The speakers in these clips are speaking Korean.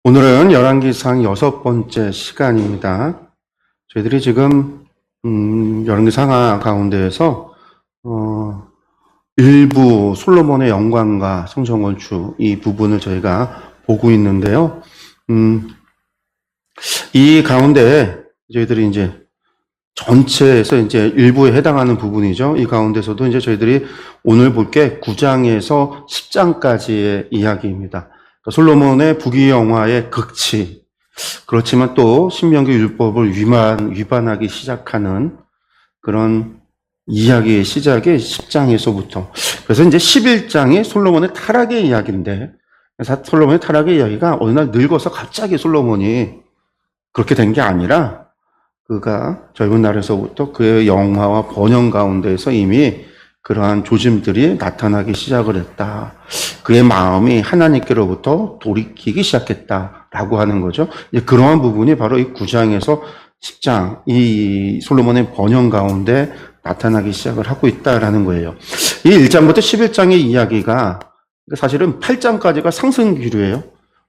오늘은 열왕기상 6번째 시간입니다. 저희들이 지금 열왕기상 가운데에서 일부 솔로몬의 영광과 성전 건축 이 부분을 저희가 보고 있는데요. 이 가운데 저희들이 이제 전체에서 이제 일부에 해당하는 부분이죠. 이 가운데서도 이제 저희들이 오늘 볼 게 9장에서 10장까지의 이야기입니다. 솔로몬의 부귀영화의 극치, 그렇지만 또 신명기 율법을 위반하기 시작하는 그런 이야기의 시작이 10장에서부터. 그래서 이제 11장이 솔로몬의 타락의 이야기인데, 솔로몬의 타락의 이야기가 어느 날 늙어서 갑자기 솔로몬이 그렇게 된 게 아니라 그가 젊은 날에서부터 그의 영화와 번영 가운데에서 이미 그러한 조짐들이 나타나기 시작을 했다. 그의 마음이 하나님께로부터 돌이키기 시작했다라고 하는 거죠. 이제 그러한 부분이 바로 이 9장에서 10장, 이 솔로몬의 번영 가운데 나타나기 시작을 하고 있다라는 거예요. 이 1장부터 11장의 이야기가 사실은 8장까지가 상승기류예요.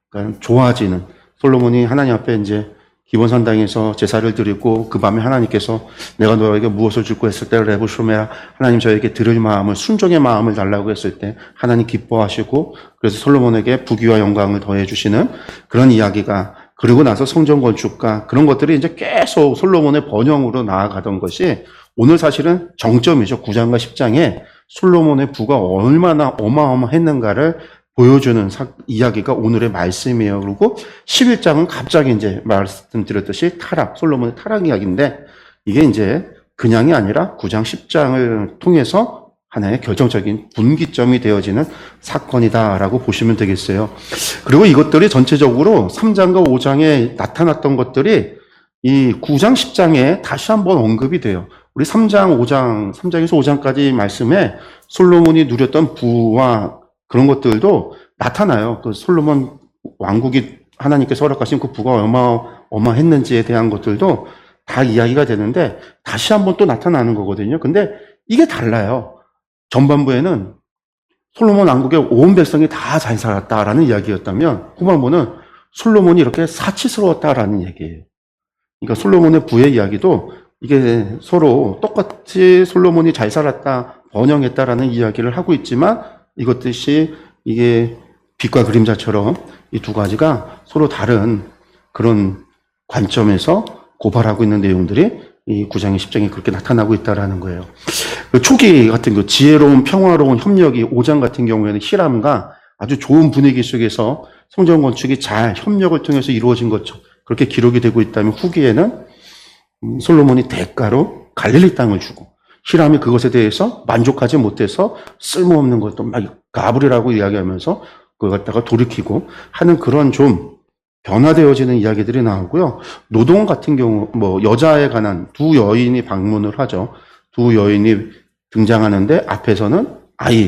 그러니까 좋아지는. 솔로몬이 하나님 앞에 이제 기본산당에서 제사를 드리고 그 밤에 하나님께서 내가 너에게 무엇을 줄고 했을 때 레부쇼메라 하나님 저에게 들을 마음을 순종의 마음을 달라고 했을 때 하나님 기뻐하시고 그래서 솔로몬에게 부귀와 영광을 더해 주시는 그런 이야기가 그리고 나서 성전 건축과 그런 것들이 이제 계속 솔로몬의 번영으로 나아가던 것이 오늘 사실은 정점이죠. 9장과 10장에 솔로몬의 부가 얼마나 어마어마했는가를 보여주는 이야기가 오늘의 말씀이에요. 그리고 11장은 갑자기 이제 말씀드렸듯이 솔로몬의 타락 이야기인데 이게 이제 그냥이 아니라 9장, 10장을 통해서 하나의 결정적인 분기점이 되어지는 사건이다라고 보시면 되겠어요. 그리고 이것들이 전체적으로 3장과 5장에 나타났던 것들이 이 9장, 10장에 다시 한번 언급이 돼요. 우리 3장에서 5장까지 말씀에 솔로몬이 누렸던 부와 그런 것들도 나타나요. 그 솔로몬 왕국이 하나님께서 허락하신 그 부가 어마어마했는지에 대한 것들도 다 이야기가 되는데 다시 한번 또 나타나는 거거든요. 근데 이게 달라요. 전반부에는 솔로몬 왕국의 온 백성이 다 잘 살았다라는 이야기였다면 후반부는 솔로몬이 이렇게 사치스러웠다라는 얘기예요. 그러니까 솔로몬의 부의 이야기도 이게 서로 똑같이 솔로몬이 잘 살았다, 번영했다라는 이야기를 하고 있지만 이것듯이 이게 빛과 그림자처럼 이 두 가지가 서로 다른 그런 관점에서 고발하고 있는 내용들이 이 9장의 10장에 그렇게 나타나고 있다라는 거예요. 그 초기 같은 그 지혜로운 평화로운 협력이 5장 같은 경우에는 히람과 아주 좋은 분위기 속에서 성전 건축이 잘 협력을 통해서 이루어진 것처럼 그렇게 기록이 되고 있다면 후기에는 솔로몬이 대가로 갈릴리 땅을 주고 히람이 그것에 대해서 만족하지 못해서 쓸모없는 것도 막 가불이라고 이야기하면서 그걸 갖다가 돌이키고 하는 그런 좀 변화되어지는 이야기들이 나오고요. 노동 같은 경우 뭐 여자에 관한 두 여인이 방문을 하죠. 두 여인이 등장하는데 앞에서는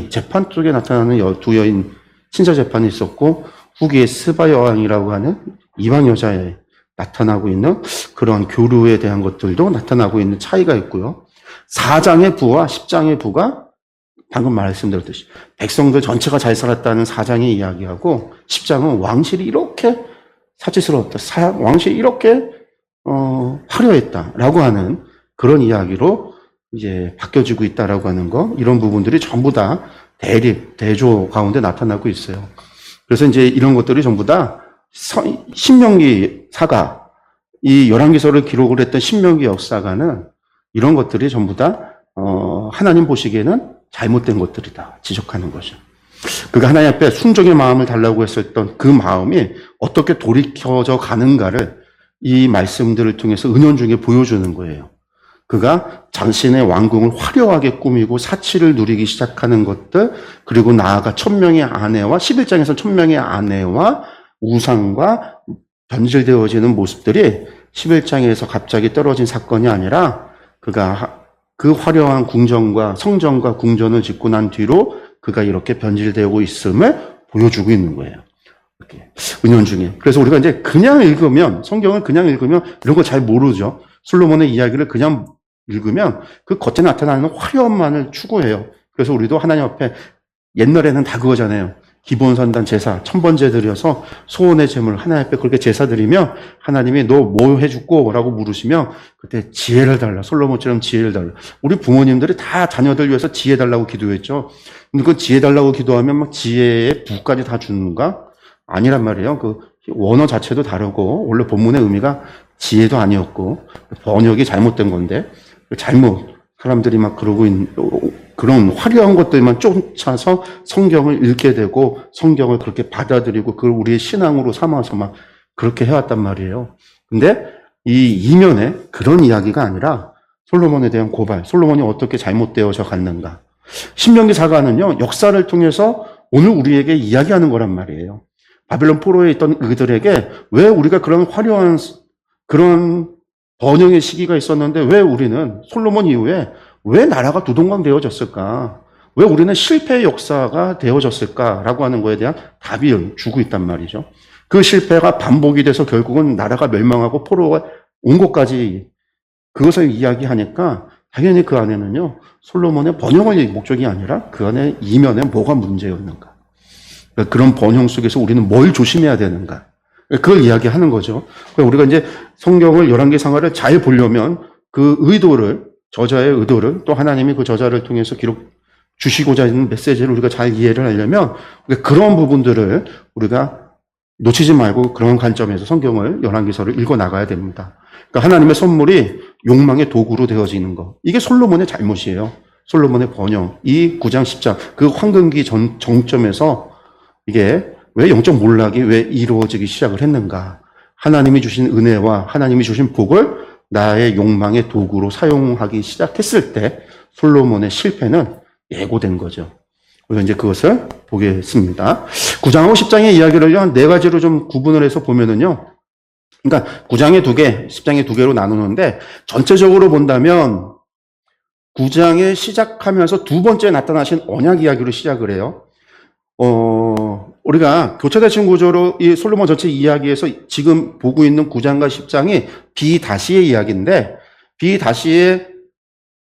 재판 쪽에 나타나는 두 여인 친서 재판이 있었고 후기에 스바 여왕이라고 하는 이방 여자에 나타나고 있는 그런 교류에 대한 것들도 나타나고 있는 차이가 있고요. 4장의 부와 10장의 부가 방금 말씀드렸듯이 백성들 전체가 잘 살았다는 4장의 이야기하고 10장은 왕실이 이렇게 사치스러웠다. 왕실이 이렇게 화려했다라고 하는 그런 이야기로 이제 바뀌어지고 있다라고 하는 거 이런 부분들이 전부 다 대조 가운데 나타나고 있어요. 그래서 이제 이런 것들이 전부 다 신명기 사가 이 열왕기서를 기록을 했던 신명기 역사가는 이런 것들이 전부 다 하나님 보시기에는 잘못된 것들이다 지적하는 거죠. 그가 하나님 앞에 순종의 마음을 달라고 했었던 그 마음이 어떻게 돌이켜져 가는가를 이 말씀들을 통해서 은연중에 보여주는 거예요. 그가 자신의 왕궁을 화려하게 꾸미고 사치를 누리기 시작하는 것들 그리고 나아가 1000명의 아내와 11장에서 1000명의 아내와 우상과 변질되어지는 모습들이 11장에서 갑자기 떨어진 사건이 아니라 그가 그 화려한 궁전과 성전과 궁전을 짓고 난 뒤로 그가 이렇게 변질되고 있음을 보여주고 있는 거예요. 이렇게 은연중에. 그래서 우리가 이제 그냥 읽으면 성경을 그냥 읽으면 이런 거 잘 모르죠. 솔로몬의 이야기를 그냥 읽으면 그 겉에 나타나는 화려함만을 추구해요. 그래서 우리도 하나님 앞에 옛날에는 다 그거잖아요. 기본선단 제사, 천번제 드려서 소원의 제물 하나님 앞에 그렇게 제사 드리며 하나님이 너 뭐 해줄고? 라고 물으시면 그때 지혜를 달라. 솔로몬처럼 지혜를 달라. 우리 부모님들이 다 자녀들 위해서 지혜 달라고 기도했죠. 근데 그 지혜 달라고 기도하면 막 지혜의 부까지 다 주는가? 아니란 말이에요. 그 원어 자체도 다르고 원래 본문의 의미가 지혜도 아니었고 번역이 잘못된 건데 잘못 사람들이 막 그러고 있는 그런 화려한 것들만 쫓아서 성경을 읽게 되고 성경을 그렇게 받아들이고 그걸 우리의 신앙으로 삼아서 막 그렇게 해왔단 말이에요. 근데 이 이면에 그런 이야기가 아니라 솔로몬에 대한 고발, 솔로몬이 어떻게 잘못되어져 갔는가. 신명기 사가는요, 역사를 통해서 오늘 우리에게 이야기하는 거란 말이에요. 바빌론 포로에 있던 그들에게 왜 우리가 그런 화려한 그런 번영의 시기가 있었는데 왜 우리는 솔로몬 이후에 왜 나라가 두동강 되어졌을까? 왜 우리는 실패의 역사가 되어졌을까라고 하는 거에 대한 답이 주고 있단 말이죠. 그 실패가 반복이 돼서 결국은 나라가 멸망하고 포로가 온 것까지 그것을 이야기하니까 당연히 그 안에는요, 솔로몬의 번영의 목적이 아니라 그 안에 이면에 뭐가 문제였는가. 그런 번영 속에서 우리는 뭘 조심해야 되는가. 그걸 이야기하는 거죠. 우리가 이제 성경을 11개 상하를 잘 보려면 그 의도를, 저자의 의도를 또 하나님이 그 저자를 통해서 주시고자 하는 메시지를 우리가 잘 이해를 하려면 그런 부분들을 우리가 놓치지 말고 그런 관점에서 성경을 11개서를 읽어 나가야 됩니다. 그러니까 하나님의 선물이 욕망의 도구로 되어지는 것. 이게 솔로몬의 잘못이에요. 솔로몬의 번영. 이 9장 10장 그 황금기 정점에서 이게 왜 영적 몰락이 왜 이루어지기 시작을 했는가. 하나님이 주신 은혜와 하나님이 주신 복을 나의 욕망의 도구로 사용하기 시작했을 때 솔로몬의 실패는 예고된 거죠. 우리가 이제 그것을 보겠습니다. 9장하고 10장의 이야기를 한 4가지로 좀 구분을 해서 보면은요. 그러니까 9장에 2개, 10장에 2개로 나누는데 전체적으로 본다면 9장에 시작하면서 두 번째 나타나신 언약 이야기로 시작을 해요. 우리가 교차대칭 구조로 이 솔로몬 전체 이야기에서 지금 보고 있는 9장과 10장이 비다시의 이야기인데 비다시에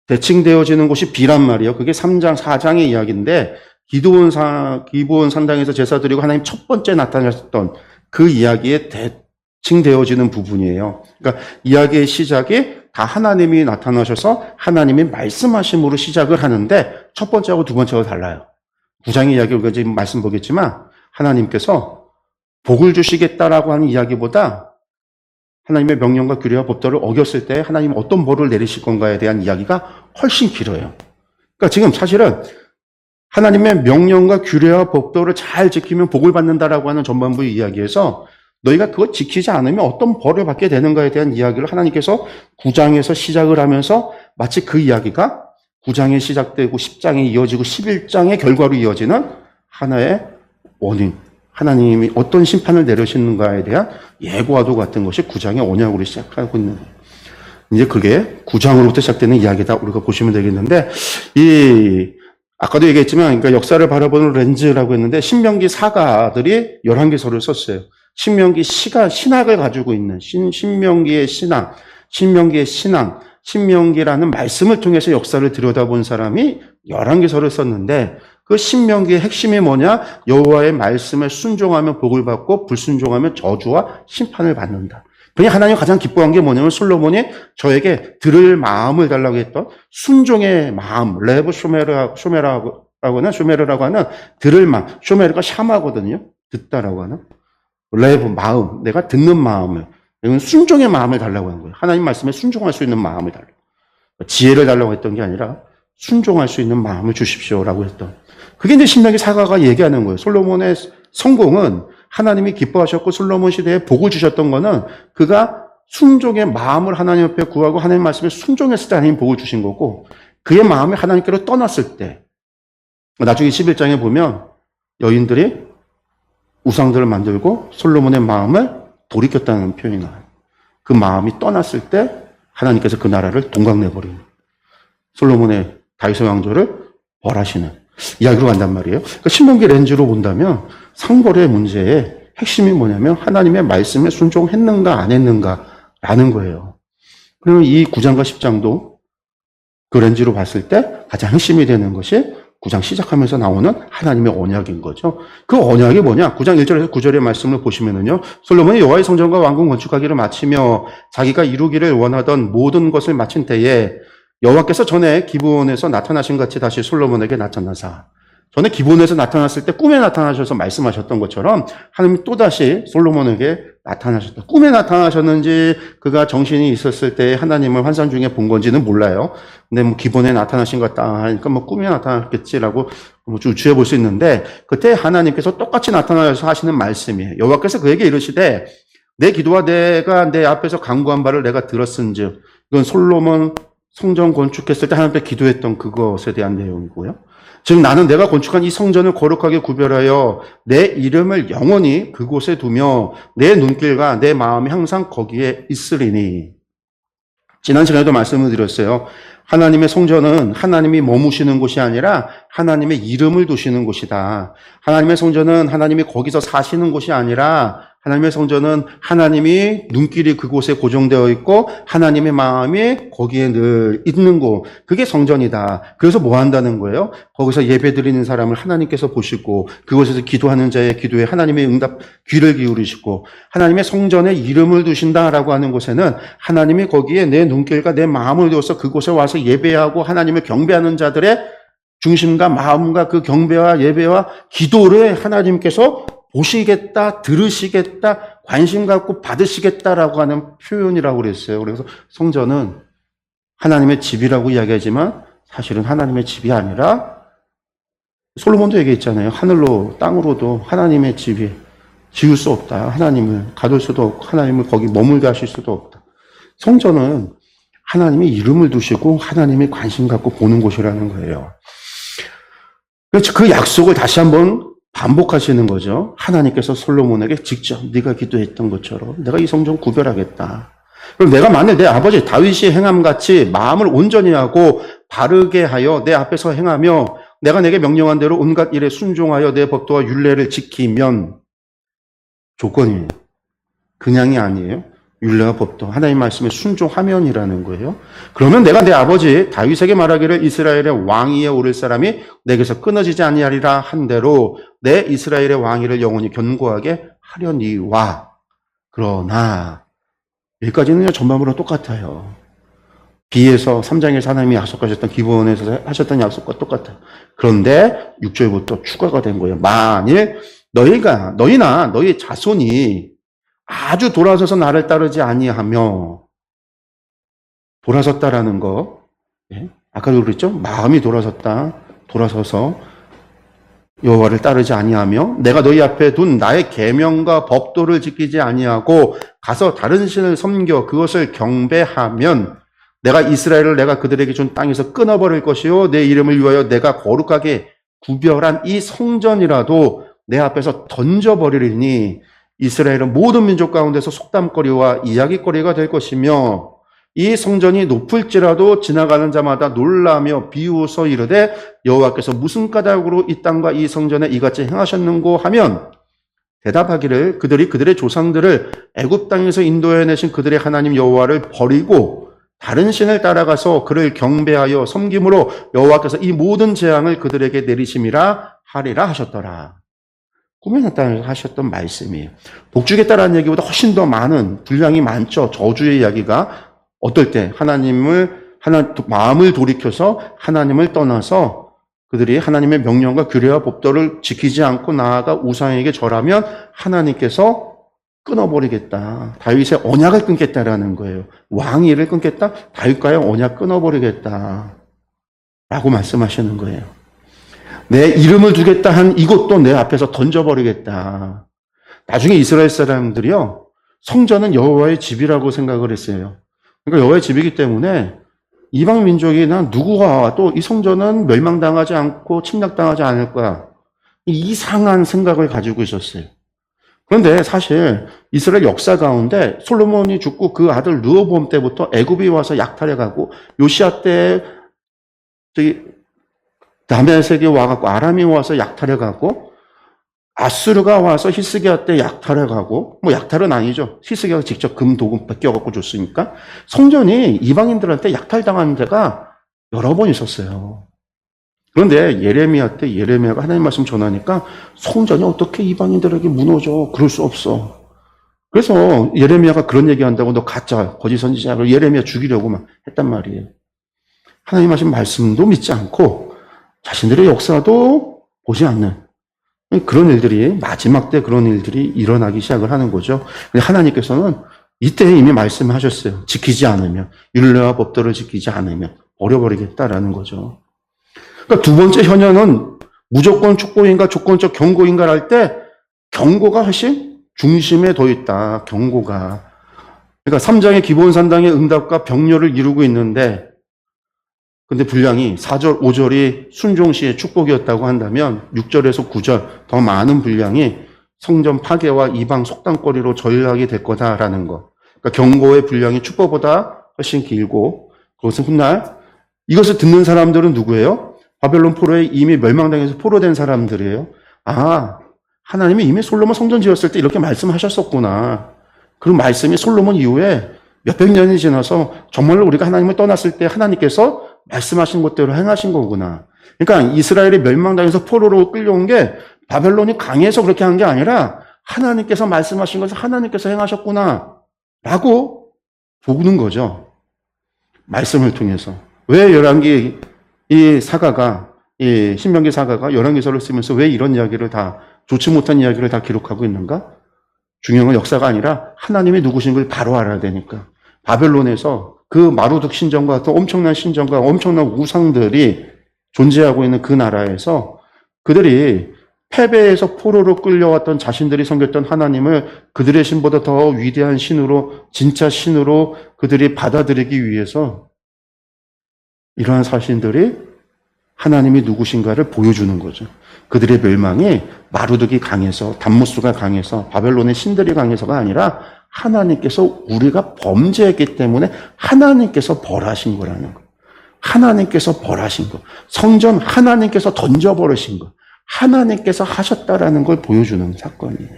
대칭되어지는 곳이 비란 말이에요. 그게 3장, 4장의 이야기인데 기브온 산당에서 제사 드리고 하나님 첫 번째 나타나셨던 그 이야기에 대칭되어지는 부분이에요. 그러니까 이야기의 시작이 다 하나님이 나타나셔서 하나님이 말씀하심으로 시작을 하는데 첫 번째하고 두 번째가 달라요. 9장의 이야기 우리가 지금 말씀 보겠지만 하나님께서 복을 주시겠다라고 하는 이야기보다 하나님의 명령과 규례와 법도를 어겼을 때 하나님 어떤 벌을 내리실 건가에 대한 이야기가 훨씬 길어요. 그러니까 지금 사실은 하나님의 명령과 규례와 법도를 잘 지키면 복을 받는다라고 하는 전반부의 이야기에서 너희가 그거 지키지 않으면 어떤 벌을 받게 되는가에 대한 이야기를 하나님께서 9장에서 시작을 하면서 마치 그 이야기가 9장에 시작되고 10장에 이어지고 11장의 결과로 이어지는 하나의 원인, 하나님이 어떤 심판을 내리시는가에 대한 예고와도 같은 것이 9장의 언약으로 시작하고 있는 거예요. 이제 그게 9장으로부터 시작되는 이야기다 우리가 보시면 되겠는데 아까도 얘기했지만 그러니까 역사를 바라보는 렌즈라고 했는데 신명기 사가들이 11개서를 썼어요. 신명기 신학을 가지고 있는 신명기의 신학, 신명기라는 말씀을 통해서 역사를 들여다본 사람이 11개서를 썼는데 그 신명기의 핵심이 뭐냐? 여호와의 말씀에 순종하면 복을 받고 불순종하면 저주와 심판을 받는다. 그냥 하나님 가장 기뻐한 게 뭐냐면 솔로몬이 저에게 들을 마음을 달라고 했던 순종의 마음, 레브 쇼메르라고 하는 들을 마음, 쇼메르가 샤마거든요. 듣다라고 하는 레브 마음, 내가 듣는 마음을 이건 순종의 마음을 달라고 한 거예요. 하나님 말씀에 순종할 수 있는 마음을 달라고. 지혜를 달라고 했던 게 아니라 순종할 수 있는 마음을 주십시오라고 했던. 그게 이제 신명기 사가가 얘기하는 거예요. 솔로몬의 성공은 하나님이 기뻐하셨고 솔로몬 시대에 복을 주셨던 거는 그가 순종의 마음을 하나님 앞에 구하고 하나님 말씀에 순종했을 때 하나님 복을 주신 거고 그의 마음이 하나님께로 떠났을 때 나중에 11장에 보면 여인들이 우상들을 만들고 솔로몬의 마음을 돌이켰다는 표현이 나와요. 그 마음이 떠났을 때 하나님께서 그 나라를 동강내버리는 솔로몬의 다윗의 왕조를 벌하시는 이야기로 간단 말이에요. 그러니까 신명기 렌즈로 본다면 상벌의 문제의 핵심이 뭐냐면 하나님의 말씀에 순종했는가 안 했는가라는 거예요. 그러면 이 9장과 10장도 그 렌즈로 봤을 때 가장 핵심이 되는 것이 9장 시작하면서 나오는 하나님의 언약인 거죠. 그 언약이 뭐냐? 9장 1절에서 9절의 말씀을 보시면은요. 솔로몬이 여호와의 성전과 왕궁 건축하기를 마치며 자기가 이루기를 원하던 모든 것을 마친 때에 여호와께서 전에 기브온에서 나타나신 같이 다시 솔로몬에게 나타나사, 전에 기브온에서 나타났을 때 꿈에 나타나셔서 말씀하셨던 것처럼 하나님이 또다시 솔로몬에게 나타나셨다. 꿈에 나타나셨는지 그가 정신이 있었을 때 하나님을 환상 중에 본 건지는 몰라요. 근데 뭐 기본에 나타나신 것 같다 하니까 뭐 꿈에 나타났겠지라고 뭐 주추해 볼 수 있는데, 그때 하나님께서 똑같이 나타나셔서 하시는 말씀이에요. 여호와께서 그에게 이르시되 내 기도와 내가 내 앞에서 간구한 바를 내가 들었은즉, 이건 솔로몬 성전 건축했을 때 하나님께 기도했던 그것에 대한 내용이고요. 즉 나는 내가 건축한 이 성전을 거룩하게 구별하여 내 이름을 영원히 그곳에 두며 내 눈길과 내 마음이 항상 거기에 있으리니. 지난 시간에도 말씀을 드렸어요. 하나님의 성전은 하나님이 머무시는 곳이 아니라 하나님의 이름을 두시는 곳이다. 하나님의 성전은 하나님이 거기서 사시는 곳이 아니라 하나님의 성전은 하나님이 눈길이 그곳에 고정되어 있고 하나님의 마음이 거기에 늘 있는 곳, 그게 성전이다. 그래서 뭐 한다는 거예요? 거기서 예배드리는 사람을 하나님께서 보시고 그곳에서 기도하는 자의 기도에 하나님의 응답 귀를 기울이시고 하나님의 성전에 이름을 두신다라고 하는 곳에는 하나님이 거기에 내 눈길과 내 마음을 두어서 그곳에 와서 예배하고 하나님을 경배하는 자들의 중심과 마음과 그 경배와 예배와 기도를 하나님께서 보시겠다, 들으시겠다, 관심 갖고 받으시겠다라고 하는 표현이라고 그랬어요. 그래서 성전은 하나님의 집이라고 이야기하지만 사실은 하나님의 집이 아니라, 솔로몬도 얘기했잖아요. 하늘로 땅으로도 하나님의 집이 지을 수 없다. 하나님을 가둘 수도 없고 하나님을 거기 머물게 하실 수도 없다. 성전은 하나님의 이름을 두시고 하나님의 관심 갖고 보는 곳이라는 거예요. 그래서 그 약속을 다시 한번 반복하시는 거죠. 하나님께서 솔로몬에게 직접 네가 기도했던 것처럼 내가 이 성전 구별하겠다. 그럼 내가 만일 내 아버지 다윗이 행함같이 마음을 온전히 하고 바르게 하여 내 앞에서 행하며 내가 내게 명령한 대로 온갖 일에 순종하여 내 법도와 율례를 지키면, 조건이에요. 그냥이 아니에요. 율례와 법도, 하나님 말씀에 순종하면이라는 거예요. 그러면 내가 내 아버지 다윗에게 말하기를 이스라엘의 왕위에 오를 사람이 내게서 끊어지지 아니하리라 한 대로 내 이스라엘의 왕위를 영원히 견고하게 하려니와. 그러나 여기까지는요 전반부로 똑같아요. 비에서 3장에서 하나님이 약속하셨던, 기브온에서 하셨던 약속과 똑같아요. 그런데 6절부터 추가가 된 거예요. 만일 너희나 너희 자손이 아주 돌아서서 나를 따르지 아니하며, 돌아섰다라는 거, 아까도 그랬죠? 마음이 돌아서서 여호와를 따르지 아니하며 내가 너희 앞에 둔 나의 계명과 법도를 지키지 아니하고 가서 다른 신을 섬겨 그것을 경배하면 내가 이스라엘을 내가 그들에게 준 땅에서 끊어버릴 것이요 내 이름을 위하여 내가 거룩하게 구별한 이 성전이라도 내 앞에서 던져버리리니 이스라엘은 모든 민족 가운데서 속담거리와 이야기거리가 될 것이며 이 성전이 높을지라도 지나가는 자마다 놀라며 비웃어 이르되 여호와께서 무슨 까닭으로 이 땅과 이 성전에 이같이 행하셨는고 하면 대답하기를 그들이 그들의 조상들을 애굽 땅에서 인도해내신 그들의 하나님 여호와를 버리고 다른 신을 따라가서 그를 경배하여 섬김으로 여호와께서 이 모든 재앙을 그들에게 내리심이라 하리라 하셨더라. 꿈에 나타나서 하셨던 말씀이에요. 복주겠다라는 얘기보다 훨씬 더 많은, 분량이 많죠. 저주의 이야기가 어떨 때 마음을 돌이켜서 하나님을 떠나서 그들이 하나님의 명령과 규례와 법도를 지키지 않고 나아가 우상에게 절하면 하나님께서 끊어버리겠다. 다윗의 언약을 끊겠다라는 거예요. 왕위를 끊겠다? 다윗과의 언약 끊어버리겠다. 라고 말씀하시는 거예요. 내 이름을 두겠다 한 이것도 내 앞에서 던져버리겠다. 나중에 이스라엘 사람들이요, 성전은 여호와의 집이라고 생각을 했어요. 그러니까 여호와의 집이기 때문에 이방 민족이나 누구가 와도 이 성전은 멸망당하지 않고 침략당하지 않을 거야. 이상한 생각을 가지고 있었어요. 그런데 사실 이스라엘 역사 가운데 솔로몬이 죽고 그 아들 르호보암 때부터 애굽이 와서 약탈해가고 요시야 때 다메섹이 와갖고 아람이 와서 약탈해가고 아수르가 와서 히스기야 때 약탈해가고, 뭐 약탈은 아니죠. 히스기야가 직접 금 도금 뺏겨갖고 줬으니까. 성전이 이방인들한테 약탈당한 데가 여러 번 있었어요. 그런데 예레미야 때 예레미야가 하나님 말씀 전하니까 성전이 어떻게 이방인들에게 무너져? 그럴 수 없어. 그래서 예레미야가 그런 얘기한다고 너 가짜 거짓 선지자를 예레미야 죽이려고 막 했단 말이에요. 하나님 하신 말씀도 믿지 않고 자신들의 역사도 보지 않는 그런 일들이 마지막 때 그런 일들이 일어나기 시작을 하는 거죠. 근데 하나님께서는 이때 이미 말씀하셨어요. 지키지 않으면 율례와 법도를 지키지 않으면 버려버리겠다라는 거죠. 그러니까 두 번째 현현은 무조건 축복인가 조건적 경고인가 할 때 경고가 훨씬 중심에 더 있다. 경고가. 그러니까 3장의 기본 산당의 응답과 병렬을 이루고 있는데 근데 분량이 4절, 5절이 순종시의 축복이었다고 한다면 6절에서 9절 더 많은 분량이 성전 파괴와 이방 속단거리로 전락이 될 거다라는 거. 그러니까 경고의 분량이 축복보다 훨씬 길고 그것은 훗날 이것을 듣는 사람들은 누구예요? 바벨론 포로에 이미 멸망당해서 포로된 사람들이에요. 아, 하나님이 이미 솔로몬 성전 지었을 때 이렇게 말씀하셨었구나. 그 말씀이 솔로몬 이후에 몇백 년이 지나서 정말로 우리가 하나님을 떠났을 때 하나님께서 말씀하신 것대로 행하신 거구나. 그러니까 이스라엘이 멸망당해서 포로로 끌려온 게 바벨론이 강해서 그렇게 한 게 아니라 하나님께서 말씀하신 것을 하나님께서 행하셨구나 라고 보는 거죠. 말씀을 통해서. 왜 열왕기 이 사가가 이 신명기 사가가 열왕기서를 쓰면서 왜 이런 이야기를 다 좋지 못한 이야기를 다 기록하고 있는가? 중요한 건 역사가 아니라 하나님이 누구신 걸 바로 알아야 되니까. 바벨론에서 그 마루둑 신전과 같은 엄청난 신전과 엄청난 우상들이 존재하고 있는 그 나라에서 그들이 패배해서 포로로 끌려왔던 자신들이 섬겼던 하나님을 그들의 신보다 더 위대한 신으로 진짜 신으로 그들이 받아들이기 위해서 이러한 사신들이 하나님이 누구신가를 보여주는 거죠. 그들의 멸망이 마루둑이 강해서 단무스가 강해서 바벨론의 신들이 강해서가 아니라 하나님께서 우리가 범죄했기 때문에 하나님께서 벌하신 거라는 거. 하나님께서 벌하신 거. 성전 하나님께서 던져버리신 거. 하나님께서 하셨다라는 걸 보여주는 사건이에요.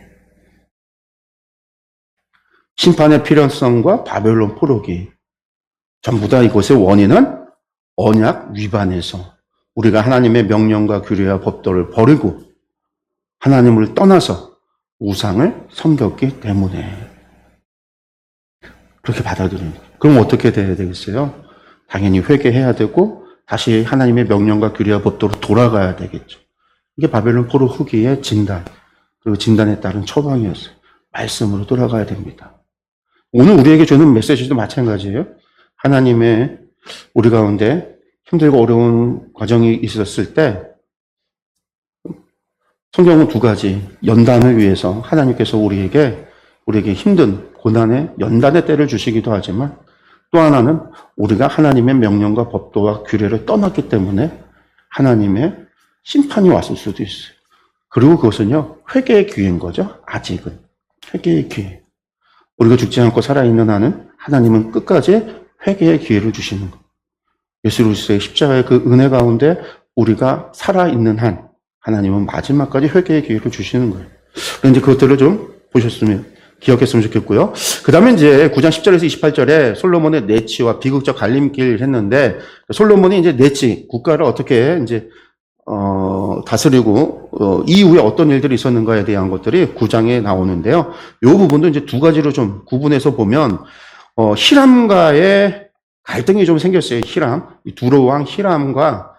심판의 필요성과 바벨론 포로기. 전부 다 이것의 원인은 언약 위반에서 우리가 하나님의 명령과 규례와 법도를 버리고 하나님을 떠나서 우상을 섬겼기 때문에 그렇게 받아들여요. 그럼 어떻게 돼야 되겠어요? 당연히 회개해야 되고 다시 하나님의 명령과 규례와 법도로 돌아가야 되겠죠. 이게 바벨론 포로 후기의 진단, 그리고 진단에 따른 처방이었어요. 말씀으로 돌아가야 됩니다. 오늘 우리에게 주는 메시지도 마찬가지예요. 하나님의 우리 가운데 힘들고 어려운 과정이 있었을 때 성경은 두 가지 연단을 위해서 하나님께서 우리에게 힘든 고난의 연단의 때를 주시기도 하지만 또 하나는 우리가 하나님의 명령과 법도와 규례를 떠났기 때문에 하나님의 심판이 왔을 수도 있어요. 그리고 그것은요 회개의 기회인 거죠. 아직은 회개의 기회. 우리가 죽지 않고 살아있는 한은 하나님은 끝까지 회개의 기회를 주시는 것. 예수 그리스도의 십자가의 그 은혜 가운데 우리가 살아있는 한 하나님은 마지막까지 회개의 기회를 주시는 거예요. 그런데 그것들을 좀 보셨으면 기억했으면 좋겠고요. 그 다음에 이제 9장 10절에서 28절에 솔로몬의 내치와 비극적 갈림길을 했는데 솔로몬이 이제 내치 국가를 어떻게 이제 다스리고 이후에 어떤 일들이 있었는가에 대한 것들이 9장에 나오는데요. 이 부분도 이제 두 가지로 좀 구분해서 보면 히람과의 갈등이 좀 생겼어요. 히람, 두로 왕 히람과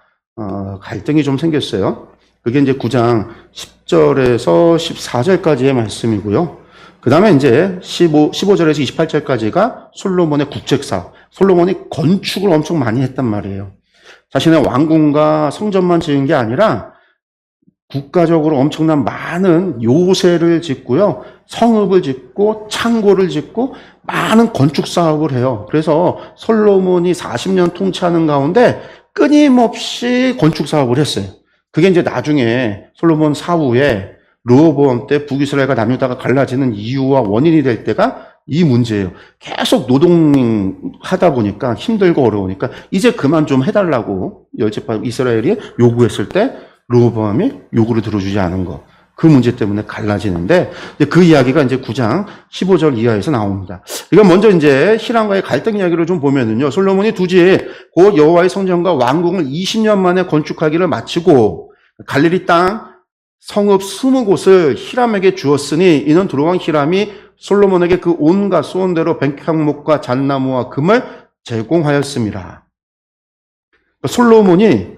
갈등이 좀 생겼어요. 그게 이제 9장 10절에서 14절까지의 말씀이고요. 그 다음에 이제 15절에서 28절까지가 솔로몬의 국책사. 솔로몬이 건축을 엄청 많이 했단 말이에요. 자신의 왕궁과 성전만 지은 게 아니라 국가적으로 엄청난 많은 요새를 짓고요. 성읍을 짓고 창고를 짓고 많은 건축 사업을 해요. 그래서 솔로몬이 40년 통치하는 가운데 끊임없이 건축 사업을 했어요. 그게 이제 나중에 솔로몬 사후에 르호보암 때 북이스라엘과 남유다가 갈라지는 이유와 원인이 될 때가 이 문제예요. 계속 노동하다 보니까 힘들고 어려우니까 이제 그만 좀 해달라고 열제파 이스라엘이 요구했을 때 르호보암이 요구를 들어주지 않은 거. 그 문제 때문에 갈라지는데, 이제 그 이야기가 이제 9장 15절 이하에서 나옵니다. 이건 먼저 이제 히람과의 갈등 이야기를 좀 보면은요, 솔로몬이 두지 곧 여호와의 성전과 왕궁을 20년 만에 건축하기를 마치고 갈릴리 땅 성읍 20곳을 히람에게 주었으니 이는 두로왕 히람이 솔로몬에게 그 온갖 소원대로 백향목과 잣나무와 금을 제공하였습니다. 솔로몬이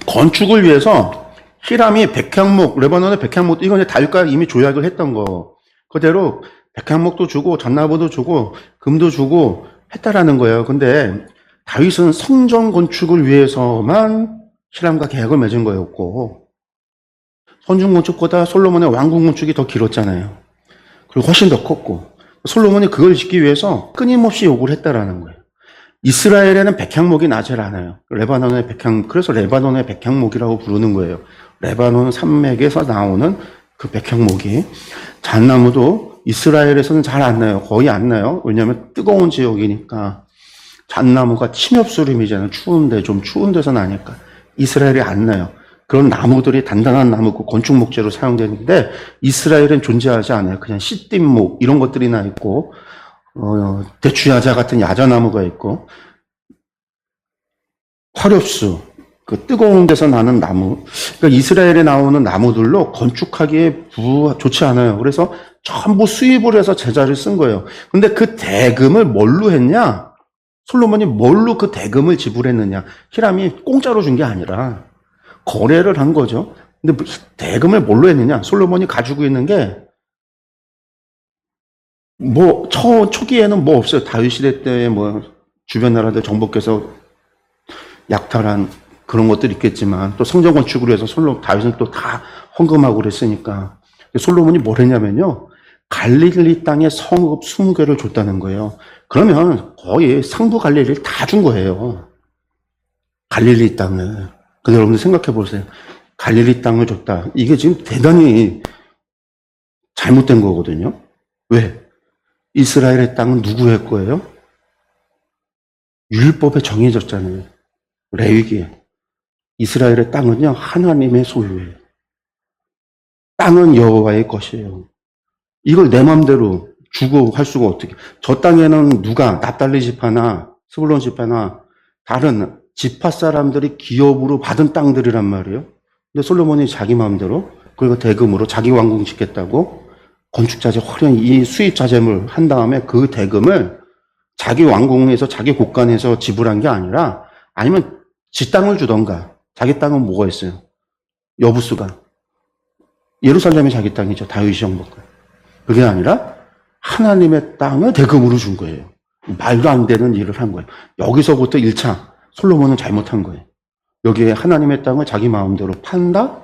건축을 위해서 히람이 백향목, 레바논의 백향목, 이건 다윗과 이미 조약을 했던 거. 그대로 백향목도 주고, 잣나무도 주고, 금도 주고 했다라는 거예요. 근데 다윗은 성전 건축을 위해서만 히람과 계약을 맺은 거였고, 성전 건축보다 솔로몬의 왕궁 건축이 더 길었잖아요. 그리고 훨씬 더 컸고, 솔로몬이 그걸 짓기 위해서 끊임없이 요구를 했다라는 거예요. 이스라엘에는 백향목이 나질 않아요. 레바논의 그래서 레바논의 백향목이라고 부르는 거예요. 레바논 산맥에서 나오는 그 백향목이. 잣나무도 이스라엘에서는 잘 안 나요. 거의 안 나요. 왜냐하면 뜨거운 지역이니까. 잣나무가 침엽수림이잖아요. 좀 추운 데서 나니까. 이스라엘이 안 나요. 그런 나무들이 단단한 나무, 건축 목재로 사용되는데, 이스라엘은 존재하지 않아요. 그냥 씨띠목, 이런 것들이 나 있고, 대추야자 같은 야자나무가 있고, 화렵수, 그 뜨거운 데서 나는 나무. 그러니까 이스라엘에 나오는 나무들로 건축하기에 좋지 않아요. 그래서 전부 수입을 해서 제자를 쓴 거예요. 근데 그 대금을 뭘로 했냐? 솔로몬이 뭘로 그 대금을 지불했느냐? 히람이 공짜로 준 게 아니라 거래를 한 거죠. 근데 대금을 뭘로 했느냐? 솔로몬이 가지고 있는 게 초기에는 뭐 없어요. 다윗 시대 때 주변 나라들 정복해서 약탈한 그런 것들이 있겠지만, 또 성전 건축으로 해서 다윗은 또 다 헌금하고 그랬으니까. 솔로몬이 뭘 했냐면요, 갈릴리 땅에 성읍 20개를 줬다는 거예요. 그러면 거의 상부 갈릴리를 다 준 거예요. 갈릴리 땅을. 근데 여러분들 생각해 보세요. 갈릴리 땅을 줬다. 이게 지금 대단히 잘못된 거거든요. 왜? 이스라엘의 땅은 누구의 거예요? 율법에 정해졌잖아요. 레위기에. 이스라엘의 땅은요, 하나님의 소유예요. 땅은 여호와의 것이에요. 이걸 내 맘대로 주고 할 수가 어떻게. 저 땅에는 누가, 납달리 지파나 스불론 지파나 다른 지파 사람들이 기업으로 받은 땅들이란 말이에요. 근데 솔로몬이 자기 마음대로, 그리고 대금으로 자기 왕궁 짓겠다고 건축자재 화려한 이 수입자재물 한 다음에 그 대금을 자기 왕궁에서 자기 곳간에서 지불한 게 아니라, 아니면 지 땅을 주던가. 자기 땅은 뭐가 있어요? 여부수가. 예루살렘이 자기 땅이죠. 다윗이 정복한. 그게 아니라 하나님의 땅을 대금으로 준 거예요. 말도 안 되는 일을 한 거예요. 여기서부터 1차 솔로몬은 잘못한 거예요. 여기에 하나님의 땅을 자기 마음대로 판다?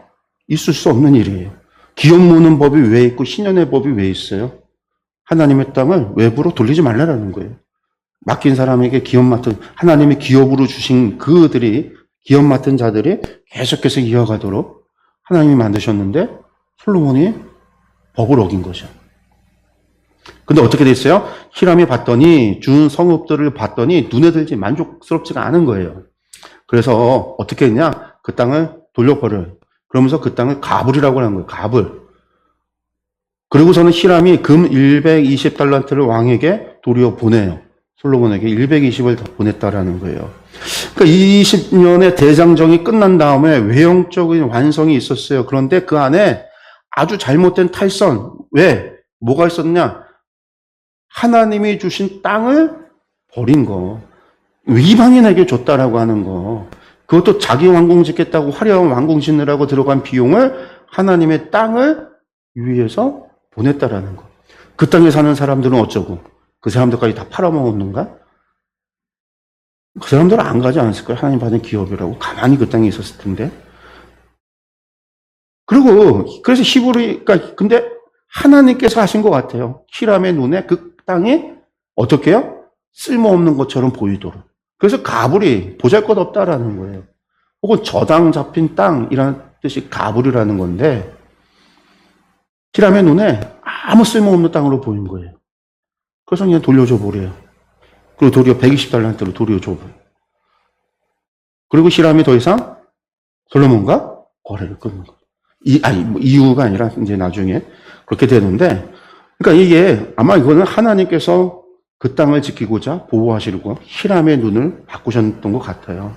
있을 수 없는 일이에요. 기업 모으는 법이 왜 있고 신현의 법이 왜 있어요? 하나님의 땅을 외부로 돌리지 말라라는 거예요. 맡긴 사람에게 기업 맡은, 하나님이 기업으로 주신 기업 맡은 자들이 계속해서 이어가도록 하나님이 만드셨는데 솔로몬이 법을 어긴 거죠. 근데 어떻게 됐어요? 히람이 준 성읍들을 봤더니 눈에 들지 만족스럽지가 않은 거예요. 그래서 어떻게 했냐? 그 땅을 돌려버려요. 그러면서 그 땅을 가불이라고 하는 거예요. 가불. 그리고서는 히람이 금 120달란트를 왕에게 도리어 보내요. 솔로몬에게 120을 더 보냈다라는 거예요. 그러니까 20년의 대장정이 끝난 다음에 외형적인 완성이 있었어요. 그런데 그 안에 아주 잘못된 탈선. 왜? 뭐가 있었냐? 하나님이 주신 땅을 버린 거. 이방인에게 줬다라고 하는 거. 그것도 자기 왕궁 짓겠다고 화려한 왕궁 짓느라고 들어간 비용을 하나님의 땅을 위해서 보냈다라는 거. 그 땅에 사는 사람들은 어쩌고? 그 사람들까지 다 팔아먹었는가? 그 사람들은 안 가지 않았을 거예요. 하나님 받은 기업이라고. 가만히 그 땅에 있었을 텐데. 그래서 근데 하나님께서 하신 것 같아요. 히람의 눈에 그 땅이 어떻게 해요? 쓸모없는 것처럼 보이도록. 그래서 가불이 보잘것없다라는 거예요. 혹은 저당 잡힌 땅이라는 뜻이 가불이라는 건데, 히람의 눈에 아무 쓸모없는 땅으로 보인 거예요. 그래서 그냥 돌려줘 버려요. 그리고 도리어 120달란트로 돌려줘 버려요. 그리고 히람이 더 이상 솔로몬과 거래를 끊는 거예요. 이유가 아니라 이제 나중에 그렇게 되는데, 그러니까 이게 아마 이거는 하나님께서 그 땅을 지키고자 보호하시려고 히람의 눈을 바꾸셨던 것 같아요.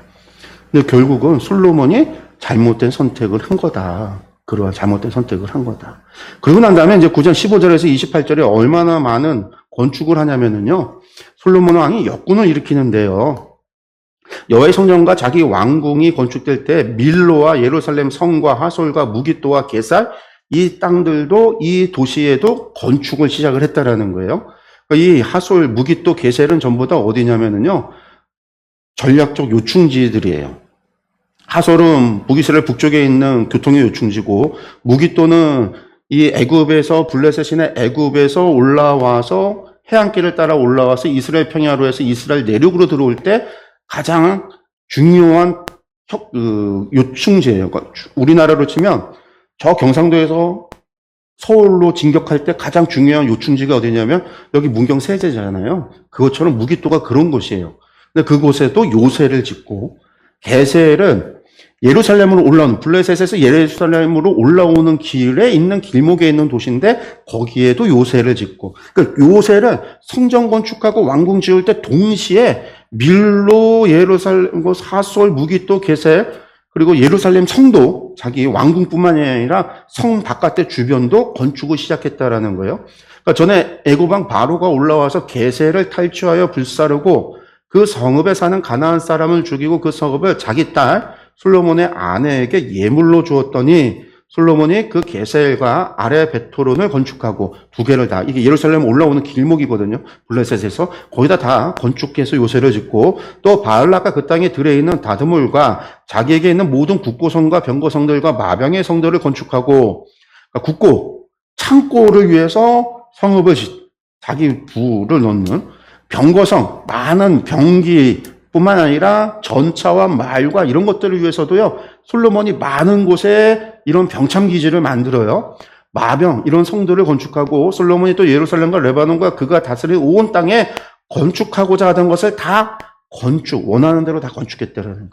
근데 결국은 솔로몬이 잘못된 선택을 한 거다. 그러한 잘못된 선택을 한 거다. 그러고 난 다음에 이제 9장 15절에서 28절에 얼마나 많은 건축을 하냐면은요, 솔로몬 왕이 역군을 일으키는데요. 여호와의 성전과 자기 왕궁이 건축될 때 밀로와 예루살렘 성과 하솔과 무깃도와 게살 이 땅들도 이 도시에도 건축을 시작을 했다라는 거예요. 이 하솔, 무깃도, 게셀은 전부 다 어디냐면은요, 전략적 요충지들이에요. 하솔은 북이스라엘 북쪽에 있는 교통의 요충지고, 무깃도는 이 애굽에서 블레셋이나 애굽에서 올라와서 해안길을 따라 올라와서 이스라엘 평야로 해서 이스라엘 내륙으로 들어올 때 가장 중요한 요충지예요. 그러니까 우리나라로 치면 저 경상도에서 서울로 진격할 때 가장 중요한 요충지가 어디냐면 여기 문경 세제잖아요. 그것처럼 무깃도가 그런 곳이에요. 근데 그곳에도 요새를 짓고, 게셀은 예루살렘으로 올라오는, 블레셋에서 예루살렘으로 올라오는 길에 있는 길목에 있는 도시인데 거기에도 요새를 짓고, 그러니까 요새를 성전 건축하고 왕궁 지을 때 동시에 밀로, 예루살렘, 하솔, 무깃도, 게셀, 그리고 예루살렘 성도, 자기 왕궁뿐만이 아니라 성 바깥의 주변도 건축을 시작했다라는 거예요. 그러니까 전에 애굽왕 바로가 올라와서 게셀을 탈취하여 불사르고 그 성읍에 사는 가나안 사람을 죽이고 그 성읍을 자기 딸 솔로몬의 아내에게 예물로 주었더니 솔로몬이 그 게셀과 아래 베토론을 건축하고 두 개를 다, 이게 예루살렘 올라오는 길목이거든요. 블레셋에서 거기다 다 건축해서 요새를 짓고, 또 바알라가 그 땅에 들에 있는 다드물과 자기에게 있는 모든 국고성과 병거성들과 마병의 성들을 건축하고, 그러니까 국고, 창고를 위해서 성읍을 자기 부를 넣는 병거성, 많은 병기 뿐만 아니라 전차와 말과 이런 것들을 위해서도요, 솔로몬이 많은 곳에 이런 병참기지를 만들어요. 마병, 이런 성들을 건축하고, 솔로몬이 또 예루살렘과 레바논과 그가 다스린 온 땅에 건축하고자 하던 것을 다 원하는 대로 다 건축했다는 거예요.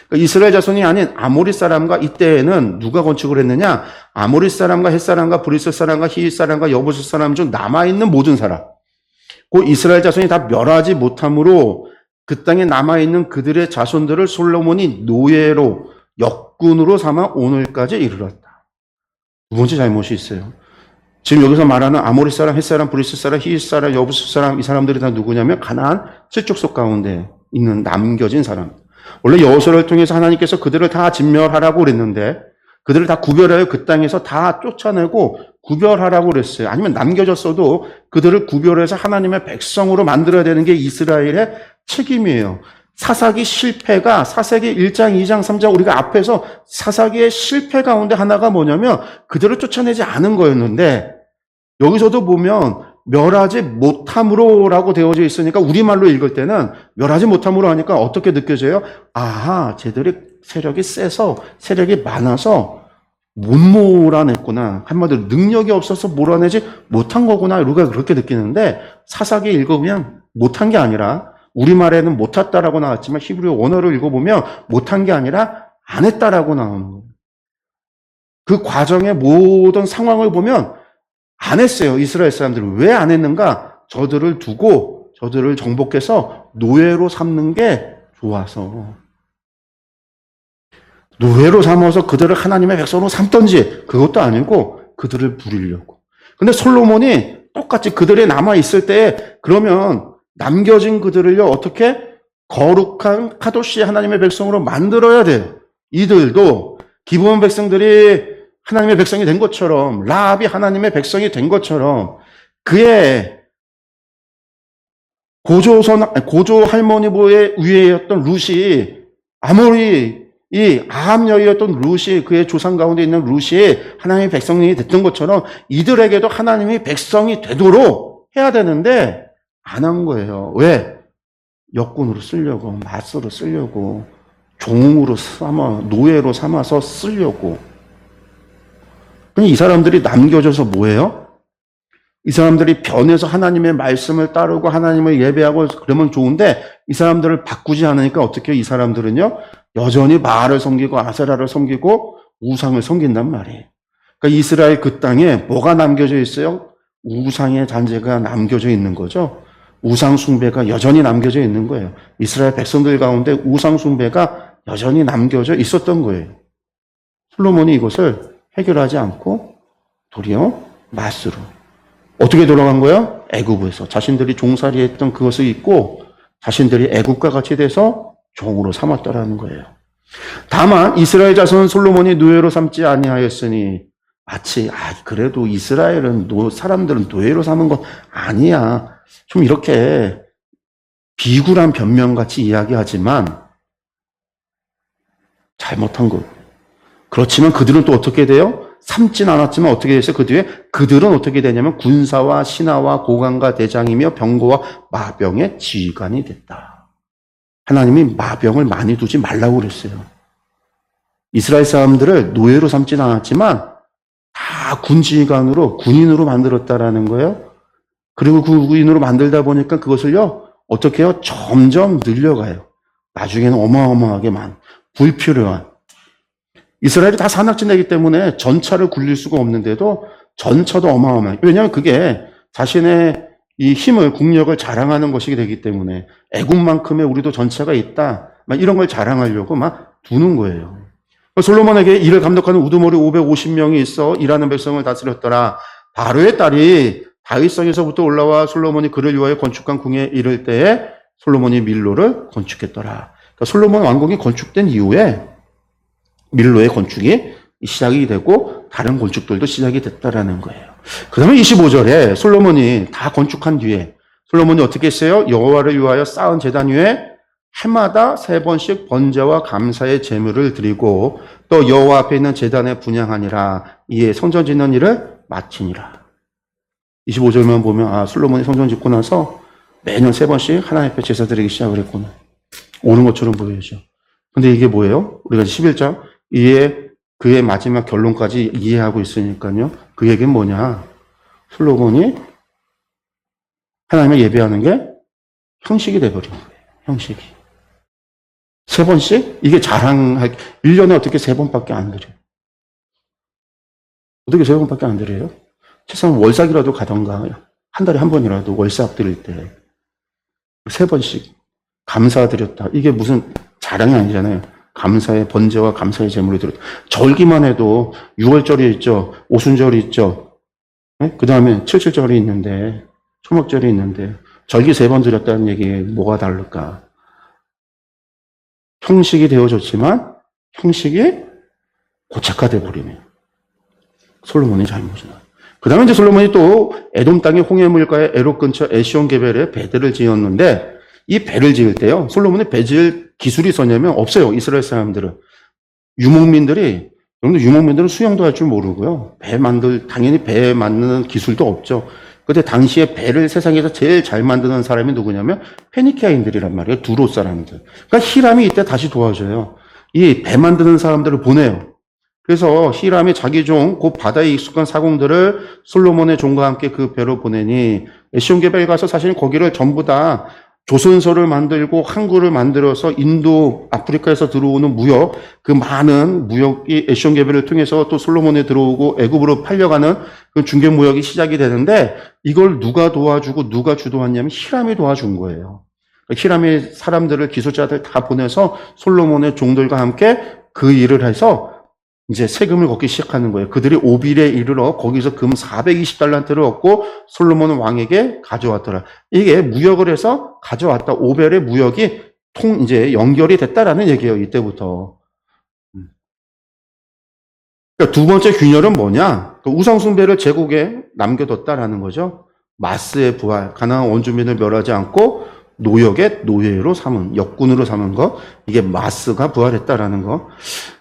그러니까 이스라엘 자손이 아닌 아모리 사람과, 이때에는 누가 건축을 했느냐? 아모리 사람과 헷 사람과 브리스 사람과 히윗 사람과 여부스 사람 중 남아있는 모든 사람. 그 이스라엘 자손이 다 멸하지 못함으로 그 땅에 남아있는 그들의 자손들을 솔로몬이 노예로, 역군으로 삼아 오늘까지 이르렀다. 두 번째 잘못이 있어요. 지금 여기서 말하는 아모리 사람, 헷 사람, 브리스 사람, 히윗 사람, 여부스 사람, 이 사람들이 다 누구냐면 가나안 7족속 가운데 있는 남겨진 사람. 원래 여호수아를 통해서 하나님께서 그들을 다 진멸하라고 그랬는데 그들을 다 구별하여 그 땅에서 다 쫓아내고 구별하라고 그랬어요. 아니면 남겨졌어도 그들을 구별해서 하나님의 백성으로 만들어야 되는 게 이스라엘의 책임이에요. 사사기 실패가, 사사기 1장, 2장, 3장, 우리가 앞에서 사사기의 실패 가운데 하나가 뭐냐면 그들을 쫓아내지 않은 거였는데, 여기서도 보면 멸하지 못함으로라고 되어져 있으니까 우리말로 읽을 때는 멸하지 못함으로 하니까 어떻게 느껴져요? 아하, 쟤들이 세력이 세서, 세력이 많아서 못 몰아냈구나. 한마디로 능력이 없어서 몰아내지 못한 거구나. 우리가 그렇게 느끼는데, 사사기 읽으면 못한 게 아니라, 우리말에는 못했다라고 나왔지만 히브리 원어를 읽어보면 못한 게 아니라 안 했다라고 나오는 거예요. 그 과정의 모든 상황을 보면 안 했어요. 이스라엘 사람들은. 왜 안 했는가? 저들을 두고 저들을 정복해서 노예로 삼는 게 좋아서. 노예로 삼아서 그들을 하나님의 백성으로 삼던지, 그것도 아니고 그들을 부리려고. 근데 솔로몬이 똑같이 그들이 남아있을 때, 그러면 남겨진 그들을요, 어떻게? 거룩한 카도시 하나님의 백성으로 만들어야 돼요. 이들도 기브온 백성들이 하나님의 백성이 된 것처럼, 라합이 하나님의 백성이 된 것처럼, 그의 고조 할머니보의 위에였던 룻이, 아모리, 이 아합 여인이었던 룻이, 그의 조상 가운데 있는 룻이 하나님의 백성이 됐던 것처럼 이들에게도 하나님의 백성이 되도록 해야 되는데 안 한 거예요. 왜? 역군으로 쓰려고, 마스로 쓰려고, 종으로 삼아, 노예로 삼아서 쓰려고. 이 사람들이 남겨져서 뭐예요? 이 사람들이 변해서 하나님의 말씀을 따르고 하나님을 예배하고 그러면 좋은데, 이 사람들을 바꾸지 않으니까 어떻게 해요? 이 사람들은요, 여전히 바알을 섬기고 아세라를 섬기고 우상을 섬긴단 말이에요. 그러니까 이스라엘 그 땅에 뭐가 남겨져 있어요? 우상의 잔재가 남겨져 있는 거죠. 우상 숭배가 여전히 남겨져 있는 거예요. 이스라엘 백성들 가운데 우상 숭배가 여전히 남겨져 있었던 거예요. 솔로몬이 이것을 해결하지 않고 도리어 마스로 어떻게 돌아간 거예요? 애굽에서 자신들이 종살이했던 그것을 잊고 자신들이 애굽과 같이 돼서 종으로 삼았더라는 거예요. 다만 이스라엘 자손은 솔로몬이 노예로 삼지 아니하였으니 마치 그래도 이스라엘은 사람들은 노예로 삼은 건 아니야. 좀 이렇게 비굴한 변명같이 이야기하지만 잘못한 거. 그렇지만 그들은 또 어떻게 돼요? 삼진 않았지만 어떻게 됐어요? 그 뒤에 그들은 어떻게 되냐면 군사와 신하와 고관과 대장이며 병거와 마병의 지휘관이 됐다. 하나님이 마병을 많이 두지 말라고 그랬어요. 이스라엘 사람들을 노예로 삼진 않았지만 다 군지휘관으로 군인으로 만들었다라는 거예요. 그리고 그 군인으로 만들다 보니까 그것을요 어떻게 해요? 점점 늘려가요. 나중에는 어마어마하게 불필요한 이스라엘이 다 산악지대이기 때문에 전차를 굴릴 수가 없는데도 전차도 어마어마해요. 왜냐하면 그게 자신의 이 힘을 국력을 자랑하는 것이기 되기 때문에 애국만큼의 우리도 전차가 있다 이런 걸 자랑하려고 두는 거예요. 솔로몬에게 이를 감독하는 우두머리 550명이 있어 일하는 백성을 다스렸더라. 바로의 딸이 다윗성에서부터 올라와 솔로몬이 그를 위하여 건축한 궁에 이를 때에 솔로몬이 밀로를 건축했더라. 그러니까 솔로몬 왕궁이 건축된 이후에 밀로의 건축이 시작이 되고 다른 건축들도 시작이 됐다라는 거예요. 그 다음에 25절에 솔로몬이 다 건축한 뒤에 솔로몬이 어떻게 했어요? 여호와를 위하여 쌓은 제단 위에 해마다 3번씩 번제와 감사의 제물을 드리고 또 여호와 앞에 있는 제단에 분향하니라. 이에 성전 짓는 일을 마치니라. 25절만 보면 솔로몬이 성전 짓고 나서 매년 3번씩 하나님 앞에 제사 드리기 시작을 했구나. 오는 것처럼 보여죠. 근데 이게 뭐예요? 우리가 11장 이에 그의 마지막 결론까지 이해하고 있으니까요. 그 얘기는 뭐냐? 솔로몬이 하나님을 예배하는 게 형식이 돼버린 거예요. 형식이. 3번씩? 이게 1년에 어떻게 3번밖에 안 드려요? 어떻게 3번밖에 안 드려요? 최소한 월삭이라도 가던가, 한 달에 한 번이라도 월삭 드릴 때, 3번씩 감사드렸다. 이게 무슨 자랑이 아니잖아요. 감사의 번제와 감사의 제물을 드렸다. 절기만 해도 6월절이 있죠. 오순절이 있죠. 그 다음에 77절이 있는데, 초막절이 있는데, 절기 3번 드렸다는 얘기에 뭐가 다를까? 형식이 되어졌지만 형식이 고착화돼 버리네요. 솔로몬의 잘못이다. 그 다음에 이제 솔로몬이 또 에돔 땅의 홍해물가의 에롯 근처 에시온게벨에 배들을 지었는데 이 배를 지을 때요. 솔로몬이 배 지을 기술이 있었냐면 없어요. 이스라엘 사람들은. 유목민들은 수영도 할 줄 모르고요. 당연히 배 만드는 기술도 없죠. 근데 당시에 배를 세상에서 제일 잘 만드는 사람이 누구냐면 페니키아인들이란 말이에요. 두로 사람들. 그러니까 히람이 이때 다시 도와줘요. 이 배 만드는 사람들을 보내요. 그래서 히람이 자기 종, 곧 바다에 익숙한 사공들을 솔로몬의 종과 함께 그 배로 보내니 에시온게벨 가서 사실 거기를 전부 다 조선소를 만들고 항구를 만들어서 인도, 아프리카에서 들어오는 무역, 그 많은 무역이 에시온게벨을 통해서 또 솔로몬에 들어오고 애굽으로 팔려가는 그 중개 무역이 시작이 되는데 이걸 누가 도와주고 누가 주도했냐면 히람이 도와준 거예요. 히람이 사람들을 기술자들 다 보내서 솔로몬의 종들과 함께 그 일을 해서 이제 세금을 걷기 시작하는 거예요. 그들이 오빌에 이르러 거기서 금 420달란트를 얻고 솔로몬 왕에게 가져왔더라. 이게 무역을 해서 가져왔다. 오벨의 무역이 이제 연결이 됐다라는 얘기예요. 이때부터. 그러니까 두 번째 균열은 뭐냐? 우상숭배를 제국에 남겨뒀다라는 거죠. 마스의 부활, 가나안 원주민을 멸하지 않고 노역의 노예로 삼은, 역군으로 삼은 거, 이게 마스가 부활했다라는 거.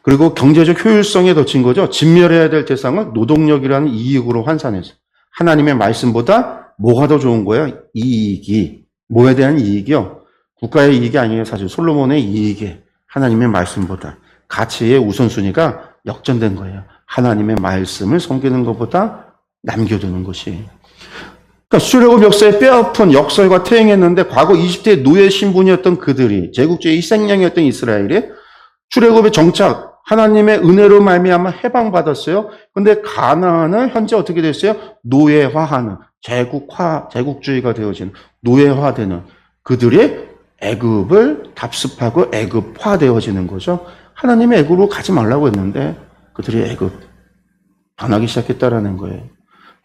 그리고 경제적 효율성에 덧친 거죠. 진멸해야 될 대상을 노동력이라는 이익으로 환산해서. 하나님의 말씀보다 뭐가 더 좋은 거예요? 이익이. 뭐에 대한 이익이요? 국가의 이익이 아니에요. 사실 솔로몬의 이익이 하나님의 말씀보다. 가치의 우선순위가 역전된 거예요. 하나님의 말씀을 섬기는 것보다 남겨두는 것이. 그러니까 수출애굽 역사에 뼈아픈 역설과 퇴행했는데 과거 이집트의 노예 신분이었던 그들이 제국주의 희생양이었던 이스라엘이 출애굽의 정착, 하나님의 은혜로 말미암아 해방받았어요. 근데 가나안은 현재 어떻게 됐어요? 노예화하는, 제국주의가 되어지는, 노예화되는 그들이 애굽을 답습하고 애굽화되어지는 거죠. 하나님이 애굽으로 가지 말라고 했는데 그들이 애굽 반하기 시작했다라는 거예요.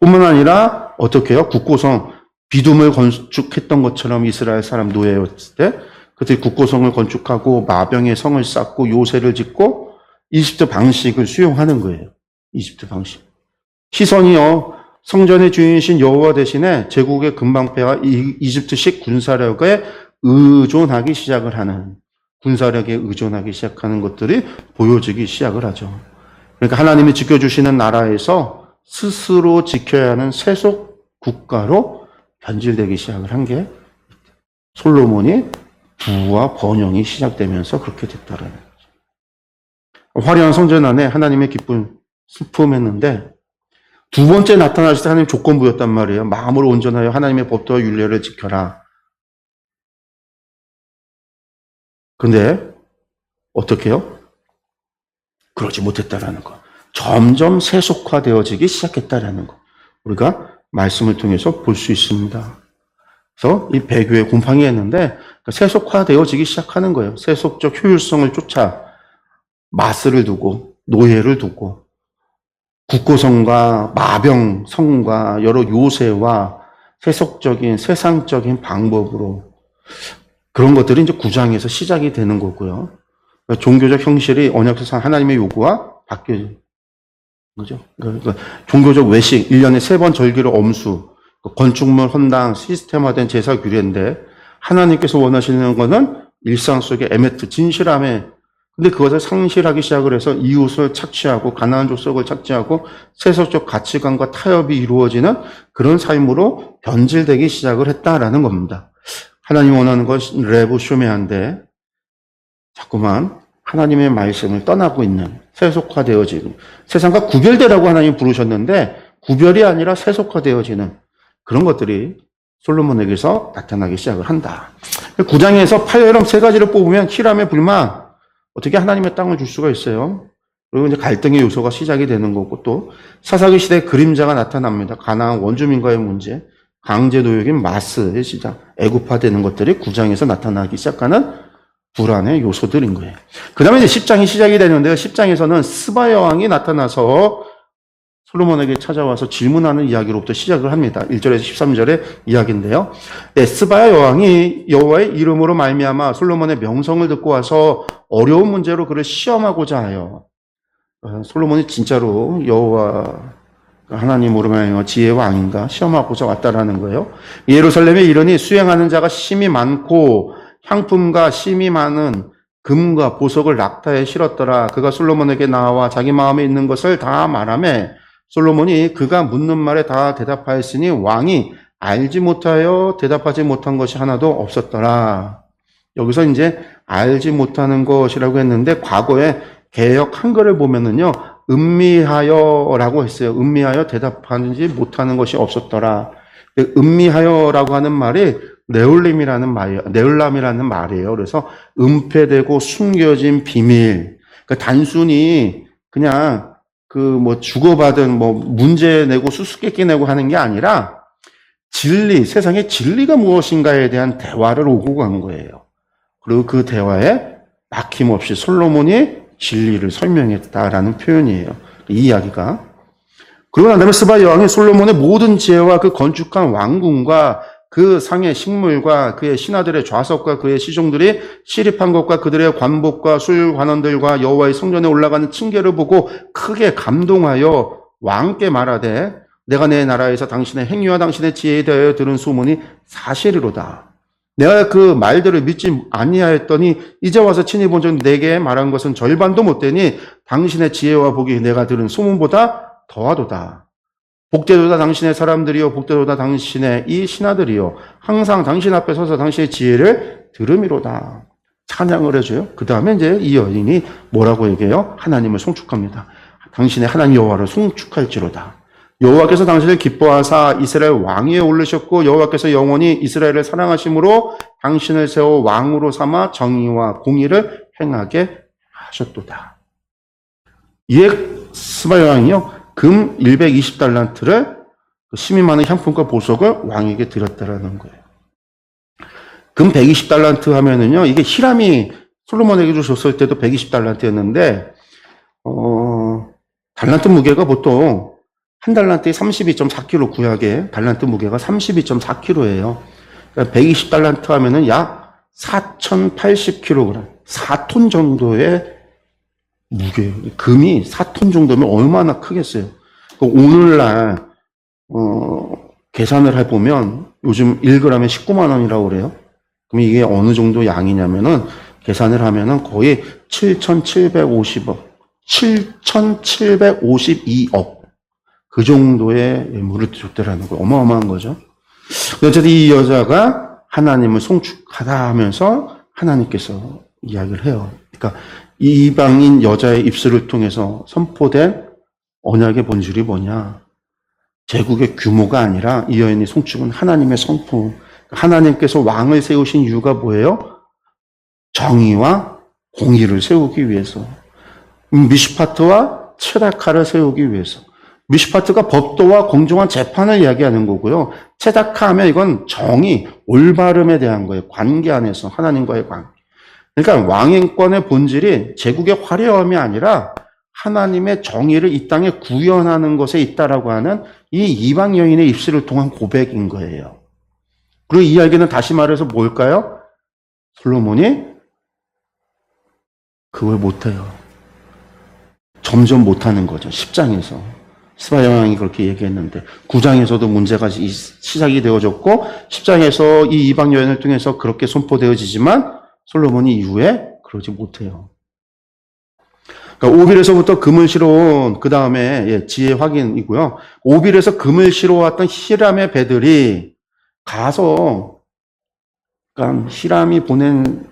뿐만 아니라 어떻게 해요? 국고성, 비둠을 건축했던 것처럼 이스라엘 사람 노예였을 때 그들이 국고성을 건축하고 마병의 성을 쌓고 요새를 짓고 이집트 방식을 수용하는 거예요. 이집트 방식. 시선이요. 성전의 주인이신 여호와 대신에 제국의 금방패와 이집트식 군사력에 의존하기 시작을 하는, 군사력에 의존하기 시작하는 것들이 보여지기 시작을 하죠. 그러니까 하나님이 지켜주시는 나라에서 스스로 지켜야 하는 세속 국가로 변질되기 시작을 한 게 솔로몬이 부와 번영이 시작되면서 그렇게 됐다라는 거죠. 화려한 성전 안에 하나님의 기쁨 슬픔했는데 두 번째 나타나실 때 하나님 조건부였단 말이에요. 마음으로 온전하여 하나님의 법도와 율례를 지켜라. 근데 어떻게 해요? 그러지 못했다라는 거. 점점 세속화되어지기 시작했다라는 거. 우리가 말씀을 통해서 볼 수 있습니다. 그래서 이 배교의 곰팡이 했는데 세속화되어지기 시작하는 거예요. 세속적 효율성을 쫓아 마스를 두고 노예를 두고 국고성과 마병성과 여러 요새와 세속적인 세상적인 방법으로 그런 것들이 이제 9장에서 시작이 되는 거고요. 종교적 형실이 언약상 하나님의 요구와 바뀌어진 거죠. 그러니까 종교적 외식, 1년에 3번 절기로 엄수, 건축물 헌당, 시스템화된 제사 규례인데 하나님께서 원하시는 것은 일상 속의 에메트, 진실함에 근데 그것을 상실하기 시작을 해서 이웃을 착취하고 가난한 족속을 착취하고 세속적 가치관과 타협이 이루어지는 그런 삶으로 변질되기 시작을 했다라는 겁니다. 하나님 원하는 것은 레보쇼메한데 자꾸만 하나님의 말씀을 떠나고 있는 세속화되어지는 세상과 구별되라고 하나님 부르셨는데 구별이 아니라 세속화되어지는 그런 것들이 솔로몬에게서 나타나기 시작을 한다. 9장에서 파열음 3가지를 뽑으면 히람의 불만 어떻게 하나님의 땅을 줄 수가 있어요? 그리고 이제 갈등의 요소가 시작이 되는 거고 또 사사기 시대 그림자가 나타납니다. 가나안 원주민과의 문제, 강제 노역인 마스의 시작, 애굽화되는 것들이 9장에서 나타나기 시작하는 불안의 요소들인 거예요. 그 다음에 이제 10장이 시작이 되는데요. 10장에서는 스바 여왕이 나타나서 솔로몬에게 찾아와서 질문하는 이야기로부터 시작을 합니다. 1절에서 13절의 이야기인데요. 네, 스바 여왕이 여호와의 이름으로 말미암아 솔로몬의 명성을 듣고 와서 어려운 문제로 그를 시험하고자 하여 솔로몬이 진짜로 여호와 하나님으로 말미암아 지혜의 왕인가 시험하고자 왔다라는 거예요. 예루살렘에 이르니 수행하는 자가 심이 많고 향품과 심이 많은 금과 보석을 낙타에 실었더라. 그가 솔로몬에게 나와 자기 마음에 있는 것을 다 말하매 솔로몬이 그가 묻는 말에 다 대답하였으니 왕이 알지 못하여 대답하지 못한 것이 하나도 없었더라. 여기서 이제 알지 못하는 것이라고 했는데 과거에 개역 한글을 보면은요 음미하여라고 했어요. 음미하여 대답하지 못하는 것이 없었더라. 음미하여라고 하는 말이 네올람이라는 말이에요. 그래서 은폐되고 숨겨진 비밀. 그러니까 단순히 그냥 주고받은 문제 내고 수수께끼 내고 하는 게 아니라 진리, 세상의 진리가 무엇인가에 대한 대화를 오고 간 거예요. 그리고 그 대화에 막힘없이 솔로몬이 진리를 설명했다라는 표현이에요. 이 이야기가. 그러고 난 다음에 스바 여왕이 솔로몬의 모든 지혜와 그 건축한 왕궁과 그 상의 식물과 그의 신하들의 좌석과 그의 시종들이 시립한 것과 그들의 관복과 술관원들과 여호와의 성전에 올라가는 층계를 보고 크게 감동하여 왕께 말하되 내가 내 나라에서 당신의 행위와 당신의 지혜에 대하여 들은 소문이 사실이로다. 내가 그 말들을 믿지 아니하였더니 이제 와서 친히 본 적 내게 말한 것은 절반도 못 되니 당신의 지혜와 복이 내가 들은 소문보다 더하도다. 복되도다 당신의 사람들이요 복되도다 당신의 이 신하들이요 항상 당신 앞에 서서 당신의 지혜를 들음이로다. 찬양을 해줘요. 그 다음에 이제 이 여인이 뭐라고 얘기해요? 하나님을 송축합니다. 당신의 하나님 여호와를 송축할지로다. 여호와께서 당신을 기뻐하사 이스라엘 왕위에 오르셨고 여호와께서 영원히 이스라엘을 사랑하심으로 당신을 세워 왕으로 삼아 정의와 공의를 행하게 하셨도다. 이에 스바 여왕이요, 금 120달란트를 심이 많은 향품과 보석을 왕에게 드렸다라는 거예요. 금 120달란트 하면은요, 이게 히람이 솔로몬에게 줬을 때도 120달란트였는데, 달란트 무게가 보통 한 달란트에 32.4kg, 구약의 달란트 무게가 32.4kg예요. 그러니까 120달란트 하면은 약 4,080kg, 4톤 정도의 무게예요. 금이 4톤 정도면 얼마나 크겠어요. 오늘날 계산을 해보면 요즘 1g에 19만 원이라고 그래요. 그럼 이게 어느 정도 양이냐면은 계산을 하면은 거의 7,750억, 7,752억 그 정도의 예물을 줬다라는 거, 어마어마한 거죠. 어쨌든 이 여자가 하나님을 송축하다 하면서 하나님께서 이야기를 해요. 그러니까 이 이방인 여자의 입술을 통해서 선포된 언약의 본질이 뭐냐? 제국의 규모가 아니라 이 여인이 송축은 하나님의 성품. 하나님께서 왕을 세우신 이유가 뭐예요? 정의와 공의를 세우기 위해서. 미슈파트와 체다카를 세우기 위해서. 미슈파트가 법도와 공정한 재판을 이야기하는 거고요. 체다카 하면 이건 정의, 올바름에 대한 거예요. 관계 안에서 하나님과의 관계. 그러니까 왕행권의 본질이 제국의 화려함이 아니라 하나님의 정의를 이 땅에 구현하는 것에 있다라고 하는 이 이방 여인의 입술을 통한 고백인 거예요. 그리고 이 이야기는 다시 말해서 뭘까요? 솔로몬이 그걸 못해요. 점점 못하는 거죠. 10장에서. 스바 여왕이 그렇게 얘기했는데 9장에서도 문제가 시작이 되어졌고 10장에서 이 이방 여인을 통해서 그렇게 선포되어지지만 솔로몬이 이후에 그러지 못해요. 그러니까 오빌에서부터 금을 실어온 그 다음에 지혜 확인이고요. 오빌에서 금을 실어왔던 히람의 배들이 가서 그러니까 히람이 보낸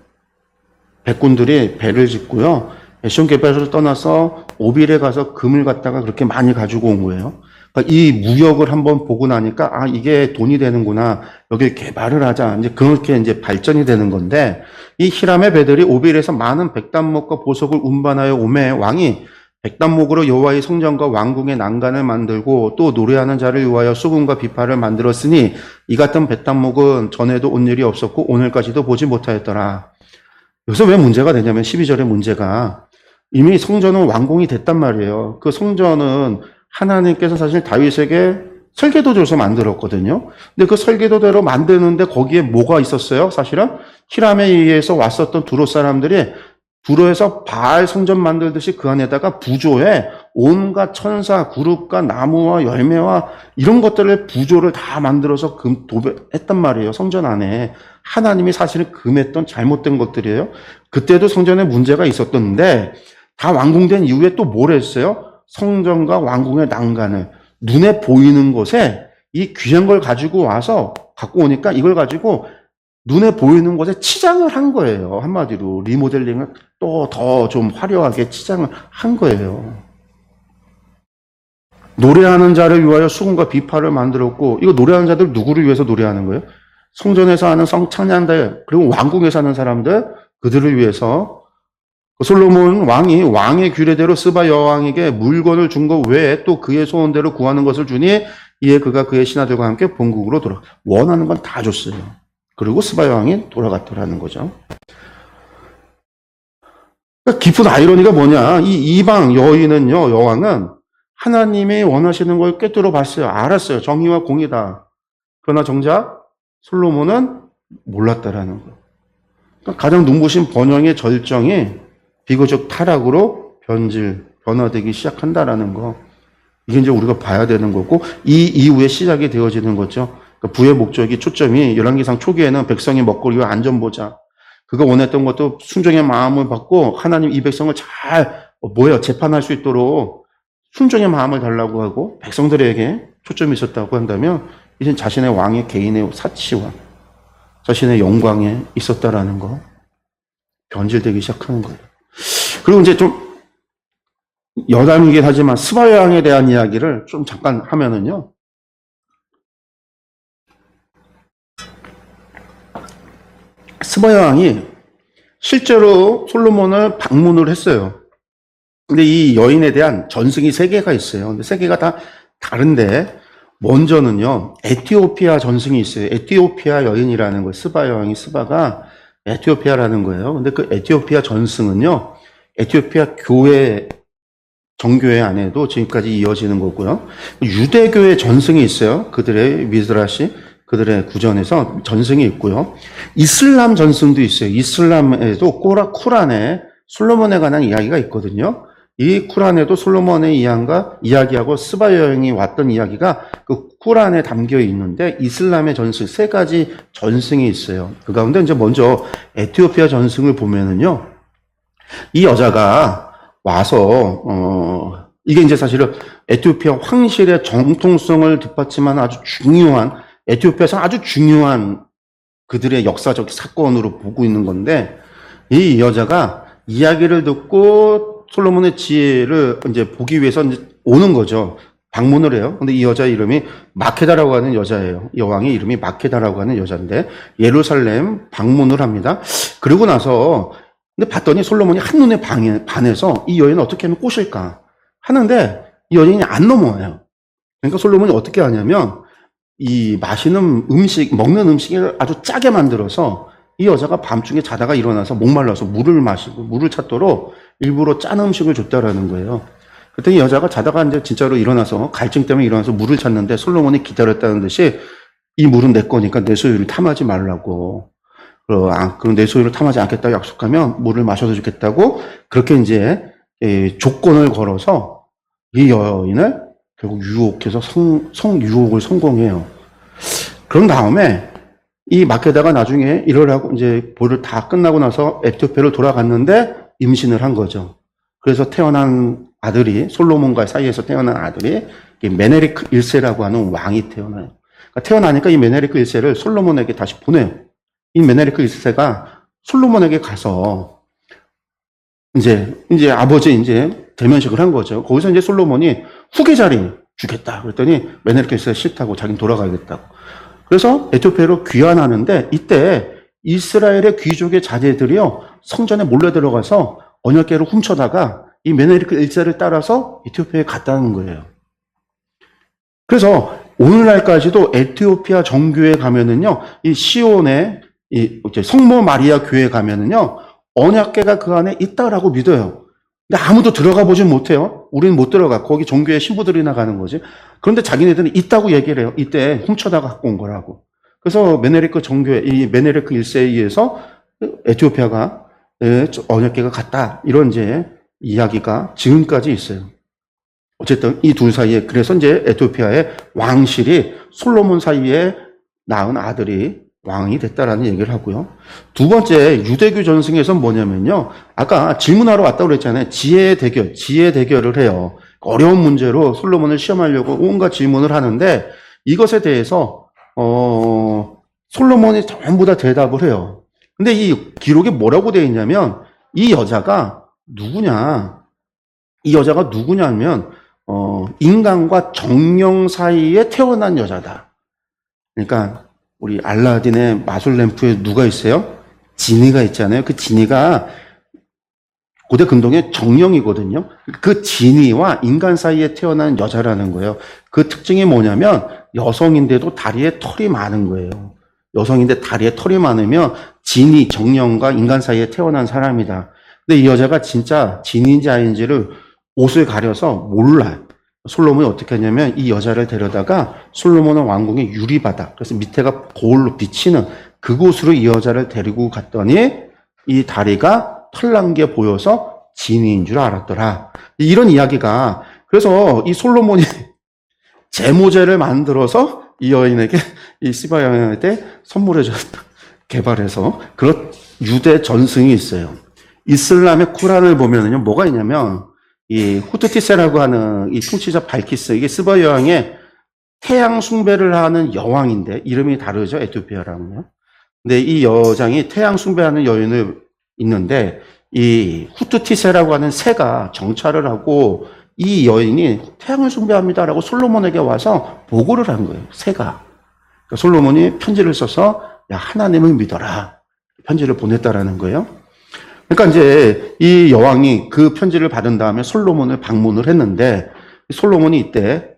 백군들이 배를 짓고요. 에션게벨을 떠나서 오빌에 가서 금을 갖다가 그렇게 많이 가지고 온 거예요. 그러니까 이 무역을 한번 보고 나니까 아 이게 돈이 되는구나. 여기 개발을 하자. 이제 그렇게 이제 발전이 되는 건데 이 히람의 배들이 오빌에서 많은 백단목과 보석을 운반하여 오매 왕이 백단목으로 여호와의 성전과 왕궁의 난간을 만들고 또 노래하는 자를 위하여 수금과 비파를 만들었으니 이 같은 백단목은 전에도 온 일이 없었고 오늘까지도 보지 못하였더라. 여기서 왜 문제가 되냐면 12절의 문제가 이미 성전은 완공이 됐단 말이에요. 그 성전은 하나님께서 사실 다윗에게 설계도 줘서 만들었거든요. 근데 그 설계도대로 만드는데 거기에 뭐가 있었어요? 사실은 히람에 의해서 왔었던 두로 사람들이 두로에서 바알 성전 만들듯이 그 안에다가 부조에 온갖 천사, 그룹과 나무와 열매와 이런 것들을 부조를 다 만들어서 도배했단 말이에요. 성전 안에. 하나님이 사실은 금했던 잘못된 것들이에요. 그때도 성전에 문제가 있었던데 다 완공된 이후에 또 뭘 했어요? 성전과 왕궁의 난간을 눈에 보이는 곳에 이 귀한 걸 가지고 와서 갖고 오니까 이걸 가지고 눈에 보이는 곳에 치장을 한 거예요. 한마디로 리모델링을 또 더 좀 화려하게 치장을 한 거예요. 노래하는 자를 위하여 수금과 비파를 만들었고 이거 노래하는 자들 누구를 위해서 노래하는 거예요? 성전에서 하는 성찬양들 그리고 왕궁에서 하는 사람들 그들을 위해서 솔로몬 왕이 왕의 규례대로 스바 여왕에게 물건을 준 것 외에 또 그의 소원대로 구하는 것을 주니 이에 그가 그의 신하들과 함께 본국으로 돌아 원하는 건 다 줬어요. 그리고 스바 여왕이 돌아갔더라는 거죠. 그러니까 깊은 아이러니가 뭐냐? 이 이방 여인은요, 여왕은 하나님이 원하시는 걸 꿰뚫어 봤어요. 알았어요. 정의와 공의다. 그러나 정작 솔로몬은 몰랐다라는 거. 그러니까 가장 눈부신 번영의 절정이 비교적 타락으로 변화되기 시작한다라는 거. 이게 이제 우리가 봐야 되는 거고, 이 이후에 시작이 되어지는 거죠. 그러니까 부의 목적이 초점이 열왕기상 초기에는 백성의 먹거리와 안전보장. 그가 원했던 것도 순종의 마음을 받고 하나님 이 백성을 잘 재판할 수 있도록 순종의 마음을 달라고 하고 백성들에게 초점이 있었다고 한다면 이제 자신의 왕의 개인의 사치와 자신의 영광에 있었다라는 거 변질되기 시작하는 거예요. 그리고 이제 좀 여담이긴 하지만 스바 여왕에 대한 이야기를 좀 잠깐 하면은요. 스바 여왕이 실제로 솔로몬을 방문을 했어요. 근데 이 여인에 대한 전승이 세 개가 있어요. 근데 세 개가 다 다른데, 먼저는요, 에티오피아 전승이 있어요. 에티오피아 여인이라는 거예요. 스바 여왕이 스바가 에티오피아라는 거예요. 근데 그 에티오피아 전승은요, 에티오피아 교회, 정교회 안에도 지금까지 이어지는 거고요. 유대교회 전승이 있어요. 그들의 미드라시, 그들의 구전에서 전승이 있고요. 이슬람 전승도 있어요. 이슬람에도 쿠란에 솔로몬에 관한 이야기가 있거든요. 이 쿠란에도 솔로몬의 이야기하고 스바 여행이 왔던 이야기가 그 쿠란에 담겨 있는데, 이슬람의 전승, 세 가지 전승이 있어요. 그 가운데 이제 먼저 에티오피아 전승을 보면은요, 이 여자가 와서, 이게 이제 사실은 에티오피아 황실의 정통성을 뒷받침한 아주 중요한, 에티오피아에서 아주 중요한 그들의 역사적 사건으로 보고 있는 건데, 이 여자가 이야기를 듣고 솔로몬의 지혜를 이제 보기 위해서 이제 오는 거죠. 방문을 해요. 근데 이 여자 이름이 마케다라고 하는 여자예요. 여왕의 이름이 마케다라고 하는 여자인데, 예루살렘 방문을 합니다. 그러고 나서, 근데 봤더니 솔로몬이 한눈에 반해서 이 여인을 어떻게 하면 꼬실까 하는데, 이 여인이 안 넘어와요. 그러니까 솔로몬이 어떻게 하냐면, 이 마시는 음식, 먹는 음식을 아주 짜게 만들어서 이 여자가 밤중에 자다가 일어나서 목말라서 물을 마시고 물을 찾도록 일부러 짠 음식을 줬다라는 거예요. 그랬더니 여자가 자다가 이제 진짜로 일어나서 갈증 때문에 일어나서 물을 찾는데, 솔로몬이 기다렸다는 듯이 이 물은 내 거니까 내 소유를 탐하지 말라고. 그럼 내 소유를 탐하지 않겠다고 약속하면 물을 마셔도 주겠다고, 그렇게 이제 조건을 걸어서 이 여인을 결국 유혹해서 성유혹을 성공해요. 그런 다음에 이 마케다가 나중에 일어나고 이제 볼을 다 끝나고 나서 에티오피아로 돌아갔는데 임신을 한 거죠. 그래서 태어난 아들이, 솔로몬과 사이에서 태어난 아들이 메네리크 1세라고 하는 왕이 태어나요. 그러니까 태어나니까 이 메네리크 1세를 솔로몬에게 다시 보내요. 이 메네리크 1세가 솔로몬에게 가서 이제 아버지 이제 대면식을 한 거죠. 거기서 이제 솔로몬이 후계 자리 주겠다. 그랬더니 메네리크 1세가 싫다고, 자기는 돌아가겠다고. 그래서 에티오피아로 귀환하는데, 이때 이스라엘의 귀족의 자제들이요, 성전에 몰래 들어가서 언약궤를 훔쳐다가 이 메네리크 1세를 따라서 에티오피아에 갔다는 거예요. 그래서 오늘날까지도 에티오피아 정교회 가면은요, 이 시온의 성모 마리아 교회 가면은요, 언약궤가 그 안에 있다라고 믿어요. 근데 아무도 들어가 보진 못해요. 우리는 못 들어가. 거기 종교의 신부들이나 가는 거지. 그런데 자기네들은 있다고 얘기를 해요. 이때 훔쳐다가 갖고 온 거라고. 그래서 메네리크 정교회, 이 메네리크 1세에 의해서 에티오피아가 언약궤가 갔다. 이런 이제 이야기가 지금까지 있어요. 어쨌든 이 둘 사이에, 그래서 이제 에티오피아의 왕실이 솔로몬 사이에 낳은 아들이 왕이 됐다라는 얘기를 하고요. 두 번째, 유대교 전승에서는 뭐냐면요, 아까 질문하러 왔다고 그랬잖아요. 지혜 대결을 해요. 어려운 문제로 솔로몬을 시험하려고 온갖 질문을 하는데, 이것에 대해서 솔로몬이 전부 다 대답을 해요. 근데 이 기록에 뭐라고 되어 있냐면, 이 여자가 누구냐면 인간과 정령 사이에 태어난 여자다. 그러니까 우리 알라딘의 마술 램프에 누가 있어요? 지니가 있잖아요. 그 지니가 고대 근동의 정령이거든요. 그 지니와 인간 사이에 태어난 여자라는 거예요. 그 특징이 뭐냐면 여성인데도 다리에 털이 많은 거예요. 여성인데 다리에 털이 많으면 지니, 정령과 인간 사이에 태어난 사람이다. 근데 이 여자가 진짜 지니인지 아닌지를 옷을 가려서 몰라요. 솔로몬이 어떻게 했냐면 이 여자를 데려다가 솔로몬은 왕궁의 유리바닥, 그래서 밑에가 거울로 비치는 그곳으로 이 여자를 데리고 갔더니 이 다리가 털난 게 보여서 지니인 줄 알았더라. 이런 이야기가, 그래서 이 솔로몬이 제모제를 만들어서 이 여인에게, 이 시바 여인한테 선물해줬다. 개발해서. 그런 유대 전승이 있어요. 이슬람의 쿠란을 보면은요, 뭐가 있냐면 이 후트티세라고 하는 이 통치자 발키스, 이게 스바 여왕의 태양 숭배를 하는 여왕인데 이름이 다르죠, 에티오피아랑은요. 근데 이 여장이 태양 숭배하는 여인을 있는데 이 후트티세라고 하는 새가 정찰을 하고 이 여인이 태양을 숭배합니다라고 솔로몬에게 와서 보고를 한 거예요, 새가. 그러니까 솔로몬이 편지를 써서 야, 하나님을 믿어라, 편지를 보냈다라는 거예요. 그러니까 이제 이 여왕이 그 편지를 받은 다음에 솔로몬을 방문을 했는데 솔로몬이 이때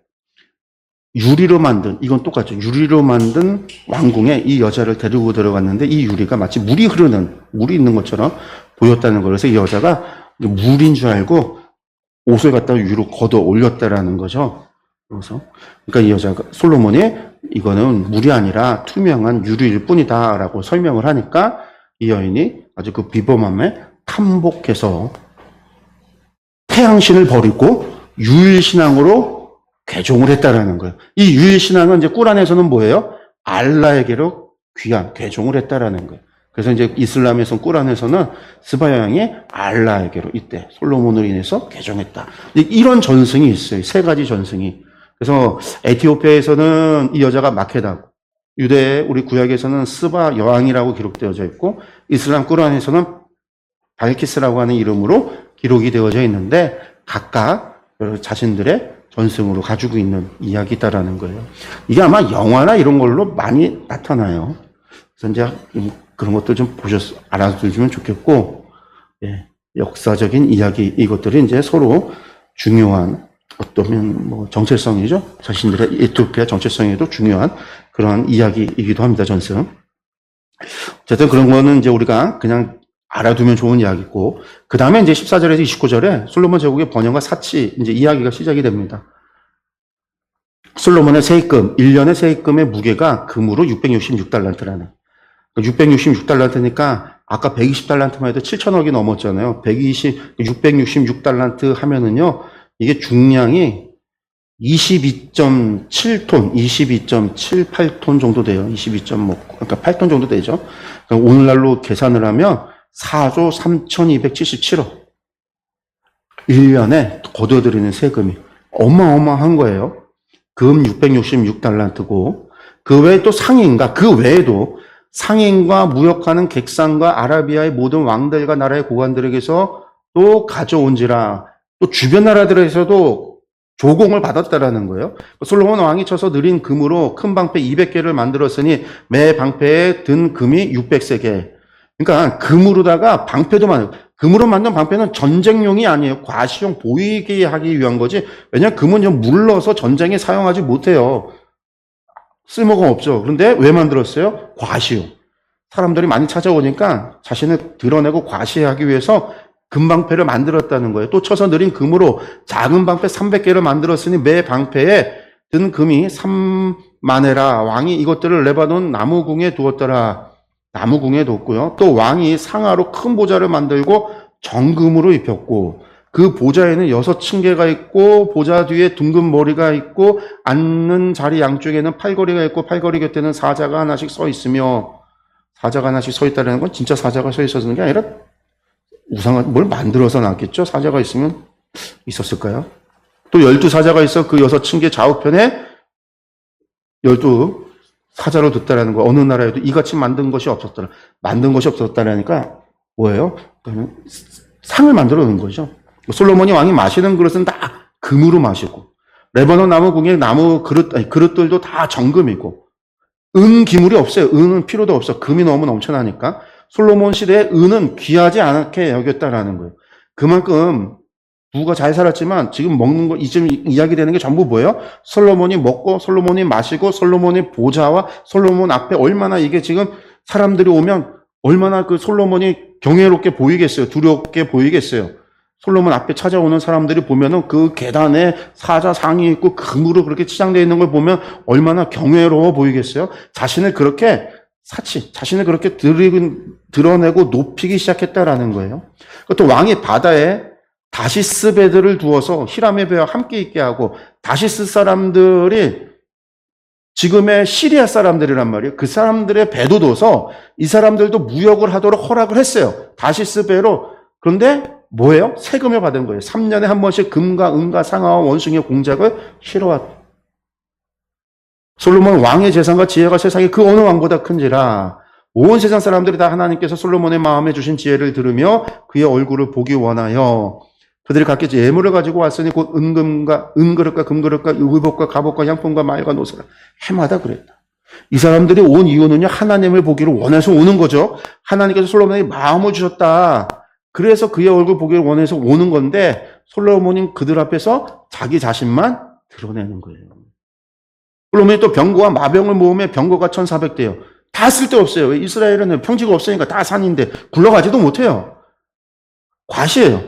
유리로 만든, 이건 똑같죠. 유리로 만든 왕궁에 이 여자를 데리고 들어갔는데 이 유리가 마치 물이 있는 것처럼 보였다는 거예요. 그래서 이 여자가 물인 줄 알고 옷을 갖다가 위로 걷어 올렸다라는 거죠. 그러니까 이 여자가, 솔로몬이 이거는 물이 아니라 투명한 유리일 뿐이다 라고 설명을 하니까 이 여인이 아주 그 비범함에 탐복해서 태양신을 버리고 유일신앙으로 개종을 했다라는 거예요. 이 유일신앙은 이제 꾸란에서는 뭐예요? 알라에게로 개종을 했다라는 거예요. 그래서 이제 이슬람에서 꾸란에서는 스바 여왕이 알라에게로 이때 솔로몬으로 인해서 개종했다. 이런 전승이 있어요. 세 가지 전승이. 그래서 에티오피아에서는 이 여자가 마케다고, 유대 우리 구약에서는 스바 여왕이라고 기록되어져 있고, 이슬람 꾸란에서는 발키스라고 하는 이름으로 기록이 되어져 있는데 각각 자신들의 전승으로 가지고 있는 이야기다라는 거예요. 이게 아마 영화나 이런 걸로 많이 나타나요. 그래서 이제 그런 것들 좀 알아두시면 좋겠고, 예, 역사적인 이야기, 이것들이 이제 서로 중요한 어떤 뭐 정체성이죠. 자신들의 에티오피아 정체성에도 중요한 그러한 이야기이기도 합니다. 전승. 어쨌든 그런 거는 이제 우리가 그냥 알아두면 좋은 이야기고, 그 다음에 이제 14절에서 29절에 솔로몬 제국의 번영과 사치, 이제 이야기가 시작이 됩니다. 솔로몬의 세입금, 1년의 세입금의 무게가 금으로 666달란트라는. 666달란트니까 아까 120달란트만 해도 7천억이 넘었잖아요. 666달란트 하면은요, 이게 중량이 22.7톤, 22.78톤 정도 돼요. 그러니까 8톤 정도 되죠. 그러니까 오늘날로 계산을 하면 4조 3,277억. 1년에 거둬들이는 세금이 어마어마한 거예요. 금 666달란트고, 그 외에 또 상인과, 그 외에도 상인과 무역하는 객상과 아라비아의 모든 왕들과 나라의 고관들에게서 또 가져온지라, 또 주변 나라들에서도 조공을 받았다라는 거예요. 솔로몬 왕이 쳐서 느린 금으로 큰 방패 200개를 만들었으니 매 방패에 든 금이 600세계. 그러니까 금으로다가 방패도 금으로 만든 방패는 전쟁용이 아니에요. 과시용, 보이게 하기 위한 거지. 왜냐하면 금은 좀 물러서 전쟁에 사용하지 못해요. 쓸모가 없죠. 그런데 왜 만들었어요? 과시용. 사람들이 많이 찾아오니까 자신을 드러내고 과시하기 위해서 금방패를 만들었다는 거예요. 또 쳐서 느린 금으로 작은 방패 300개를 만들었으니 매 방패에 든 금이 3만에라. 왕이 이것들을 레바논 나무궁에 두었더라. 나무궁에 뒀고요. 또 왕이 상하로 큰 보좌를 만들고 정금으로 입혔고, 그 보좌에는 6층계가 있고, 보좌 뒤에 둥근 머리가 있고, 앉는 자리 양쪽에는 팔걸이가 있고, 팔걸이 곁에는 사자가 하나씩 서 있으며, 사자가 하나씩 서 있다는 건 진짜 사자가 서 있었는 게 아니라 뭘 만들어서 놨겠죠? 사자가 있으면 있었을까요? 또 12사자가 있어 그 6층계 좌우편에 12 사자로 듣다라는 거. 어느 나라에도 이같이 만든 것이 없었다라니까 뭐예요? 상을 만들어 놓은 거죠. 솔로몬이 왕이 마시는 그릇은 다 금으로 마시고, 레바논 나무궁의 나무 그릇들도 다 정금이고, 은 기물이 없어요. 은은 필요도 없어. 금이 너무 넘쳐나니까. 솔로몬 시대에 은은 귀하지 않게 여겼다라는 거예요. 그만큼 누가 잘 살았지만 지금 먹는 거, 이쯤 이야기되는 게 전부 뭐예요? 솔로몬이 먹고, 솔로몬이 마시고, 솔로몬의 보좌와 솔로몬 앞에 얼마나 이게 지금 사람들이 오면 얼마나 그 솔로몬이 경외롭게 보이겠어요? 두렵게 보이겠어요? 솔로몬 앞에 찾아오는 사람들이 보면은 그 계단에 사자 상이 있고 금으로 그렇게 치장되어 있는 걸 보면 얼마나 경외로워 보이겠어요? 자신을 그렇게 드러내고 높이기 시작했다라는 거예요. 또 왕이 바다에 다시스 배들을 두어서 히람의 배와 함께 있게 하고, 다시스 사람들이 지금의 시리아 사람들이란 말이에요. 그 사람들의 배도 둬서 이 사람들도 무역을 하도록 허락을 했어요. 다시스 배로. 그런데 뭐예요? 세금을 받은 거예요. 3년에 한 번씩 금과 은과 상아와 원숭이의 공작을 실어왔다. 솔로몬 왕의 재산과 지혜가 세상에 그 어느 왕보다 큰지라. 온 세상 사람들이 다 하나님께서 솔로몬의 마음에 주신 지혜를 들으며 그의 얼굴을 보기 원하여 그들이 각기 예물을 가지고 왔으니 곧 은그릇과 금그릇과 의복과 갑옷과 향품과 말과 노새라. 해마다 그랬다. 이 사람들이 온 이유는요, 하나님을 보기를 원해서 오는 거죠. 하나님께서 솔로몬에게 마음을 주셨다. 그래서 그의 얼굴 보기를 원해서 오는 건데 솔로몬은 그들 앞에서 자기 자신만 드러내는 거예요. 솔로몬이 또 병거와 마병을 모으면 병거가 1,400대요. 다 쓸데없어요. 이스라엘은 평지가 없으니까 다 산인데 굴러가지도 못해요. 과시예요.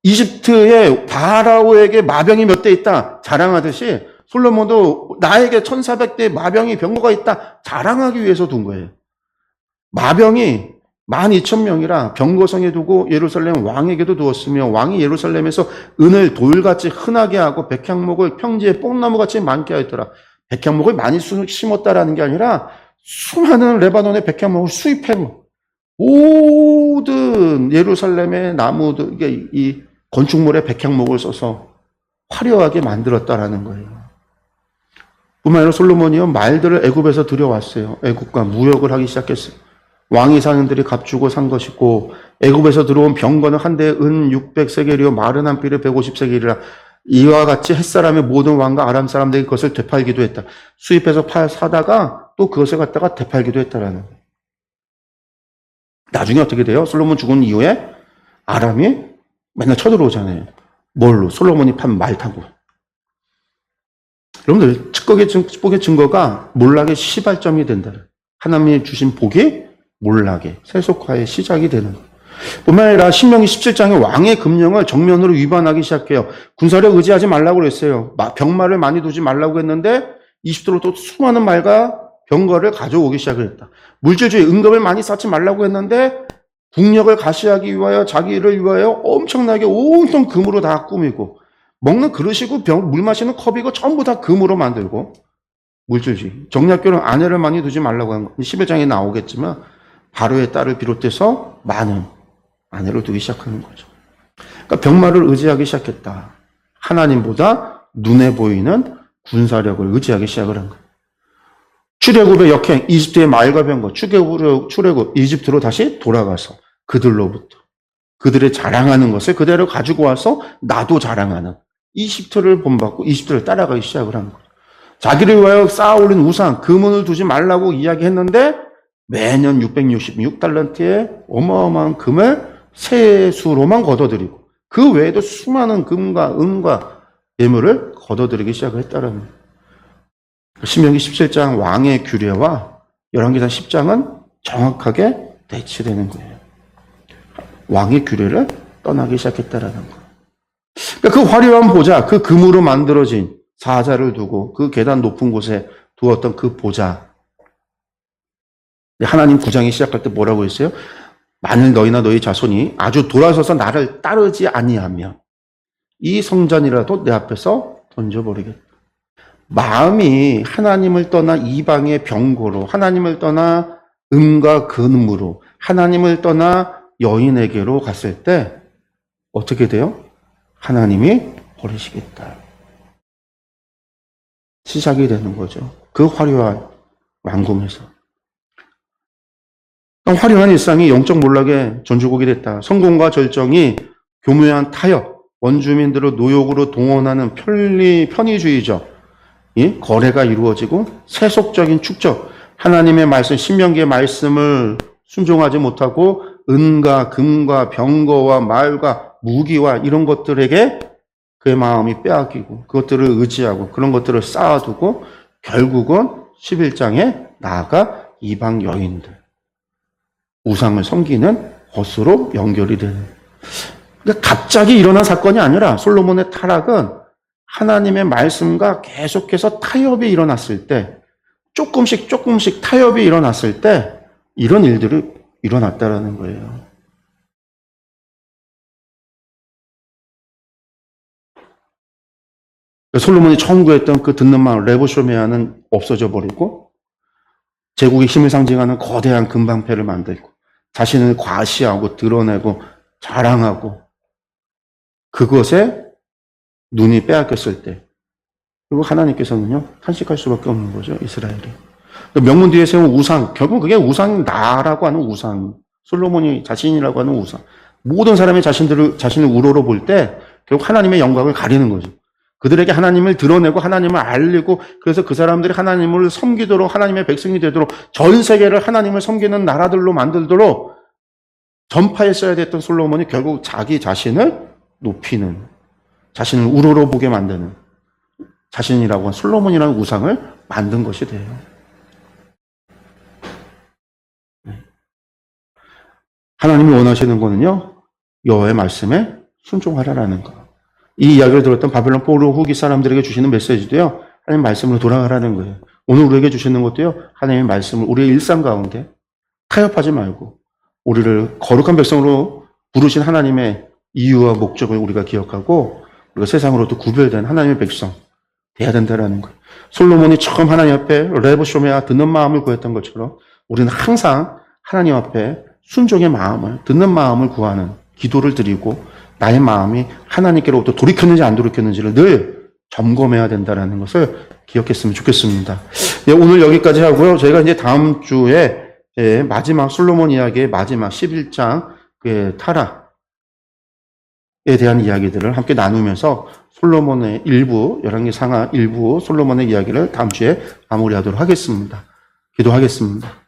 이집트의 바라오에게 마병이 몇 대 있다 자랑하듯이 솔로몬도 나에게 1,400대 마병이 병거가 있다 자랑하기 위해서 둔 거예요. 마병이 12,000명이라 병거성에 두고 예루살렘 왕에게도 두었으며 왕이 예루살렘에서 은을 돌같이 흔하게 하고 백향목을 평지에 뽕나무같이 많게 하였더라. 백향목을 많이 심었다라는 게 아니라 수많은 레바논의 백향목을 수입해고 모든 예루살렘의 나무들, 이게 이 건축물에 백향목을 써서 화려하게 만들었다라는 거예요. 뿐만 아니라 솔로몬이요 말들을 애굽에서 들여왔어요. 애굽과 무역을 하기 시작했어요. 왕이 사는 들이 값주고 산 것이고 애굽에서 들어온 병거는 한 대에 은 600세겔이요 말은 한 필에 150세겔이라 이와 같이 햇사람의 모든 왕과 아람 사람들이 그것을 되팔기도 했다. 수입해서 사다가 또 그것을 갖다가 되팔기도 했다라는 거예요. 나중에 어떻게 돼요? 솔로몬 죽은 이후에 아람이 맨날 쳐들어오잖아요. 뭘로? 솔로몬이 판 말 타고. 여러분들 축복의 증거가 몰락의 시발점이 된다. 하나님이 주신 복이 몰락의 세속화의 시작이 되는 거예요. 뿐만 아니라 신명기 17장에 왕의 금령을 정면으로 위반하기 시작해요. 군사력 의지하지 말라고 그랬어요. 병마를 많이 두지 말라고 했는데 20도로 또 수많은 말과 병거를 가져오기 시작을 했다. 물질주의 은금을 많이 쌓지 말라고 했는데 국력을 가시하기 위하여 자기를 위하여 엄청나게 온통 금으로 다 꾸미고 먹는 그릇이고 물 마시는 컵이고 전부 다 금으로 만들고 물질주의. 정략교는 아내를 많이 두지 말라고 한 거. 11장에 나오겠지만 바로의 딸을 비롯해서 많은 아내를 두기 시작하는 거죠. 그러니까 병마를 의지하기 시작했다. 하나님보다 눈에 보이는 군사력을 의지하기 시작을 한 거예요. 출애굽의 역행, 이집트의 말과 병거, 출애굽, 이집트로 다시 돌아가서 그들로부터 그들의 자랑하는 것을 그대로 가지고 와서 나도 자랑하는 이집트를 본받고 이집트를 따라가기 시작을 한 거예요. 자기를 위하여 쌓아올린 우상, 금은을 두지 말라고 이야기했는데 매년 666달란트의 어마어마한 금을 세수로만 걷어들이고 그 외에도 수많은 금과 은과 예물을 걷어들이기 시작을 했다는 거예요. 신명기 17장 왕의 규례와 열왕기상 10장은 정확하게 대치되는 거예요. 왕의 규례를 떠나기 시작했다라는 거예요. 그러니까 그 화려한 보좌, 그 금으로 만들어진 사자를 두고 그 계단 높은 곳에 두었던 그 보좌. 하나님 구장이 시작할 때 뭐라고 했어요? 만일 너희나 너희 자손이 아주 돌아서서 나를 따르지 아니하면 이 성전이라도 내 앞에서 던져버리겠다. 마음이 하나님을 떠나 이방의 병고로, 하나님을 떠나 음과 근음으로, 하나님을 떠나 여인에게로 갔을 때 어떻게 돼요? 하나님이 버리시겠다. 시작이 되는 거죠. 그 화려한 왕궁에서. 화려한 일상이 영적 몰락의 전주곡이 됐다. 성공과 절정이 교묘한 타협, 원주민들을 노역으로 동원하는 편의주의적 거래가 이루어지고 세속적인 축적, 하나님의 말씀, 신명기의 말씀을 순종하지 못하고 은과 금과 병거와 말과 무기와 이런 것들에게 그의 마음이 빼앗기고 그것들을 의지하고 그런 것들을 쌓아두고 결국은 11장에 나아가 이방 여인들, 우상을 섬기는 것으로 연결이 되는. 그러니까 갑자기 일어난 사건이 아니라 솔로몬의 타락은 하나님의 말씀과 계속해서 타협이 일어났을 때, 조금씩 타협이 일어났을 때 이런 일들이 일어났다라는 거예요. 솔로몬이 처음 구했던 그 듣는 마을 레보쇼메아는 없어져 버리고 제국의 힘을 상징하는 거대한 금방패를 만들고 자신을 과시하고 드러내고 자랑하고 그것에 눈이 빼앗겼을 때 그리고 하나님께서는요 탄식할 수밖에 없는 거죠. 이스라엘이. 명문 뒤에 세운 우상, 결국 그게 우상이 나라고 하는 우상, 솔로몬이 자신이라고 하는 우상. 모든 사람이 자신을 우러러 볼 때 결국 하나님의 영광을 가리는 거죠. 그들에게 하나님을 드러내고 하나님을 알리고 그래서 그 사람들이 하나님을 섬기도록 하나님의 백성이 되도록 전 세계를 하나님을 섬기는 나라들로 만들도록 전파했어야 됐던 솔로몬이 결국 자기 자신을 높이는, 자신을 우러러보게 만드는, 자신이라고 한 솔로몬이라는 우상을 만든 것이 돼요. 하나님이 원하시는 거는요, 여호와의 말씀에 순종하라라는 거. 이 이야기를 들었던 바벨론 포로 후기 사람들에게 주시는 메시지도요, 하나님 말씀으로 돌아가라는 거예요. 오늘 우리에게 주시는 것도요, 하나님의 말씀을 우리의 일상 가운데 타협하지 말고 우리를 거룩한 백성으로 부르신 하나님의 이유와 목적을 우리가 기억하고 우리가 세상으로부터 구별된 하나님의 백성 돼야 된다라는 거예요. 솔로몬이 처음 하나님 앞에 레보쇼메아 듣는 마음을 구했던 것처럼 우리는 항상 하나님 앞에 순종의 마음을, 듣는 마음을 구하는 기도를 드리고 나의 마음이 하나님께로부터 돌이켰는지 안 돌이켰는지를 늘 점검해야 된다는 것을 기억했으면 좋겠습니다. 네, 오늘 여기까지 하고요. 저희가 이제 다음 주에 마지막 솔로몬 이야기의 마지막 11장 타락에 대한 이야기들을 함께 나누면서 솔로몬의 일부, 열왕기 상하 일부 솔로몬의 이야기를 다음 주에 마무리하도록 하겠습니다. 기도하겠습니다.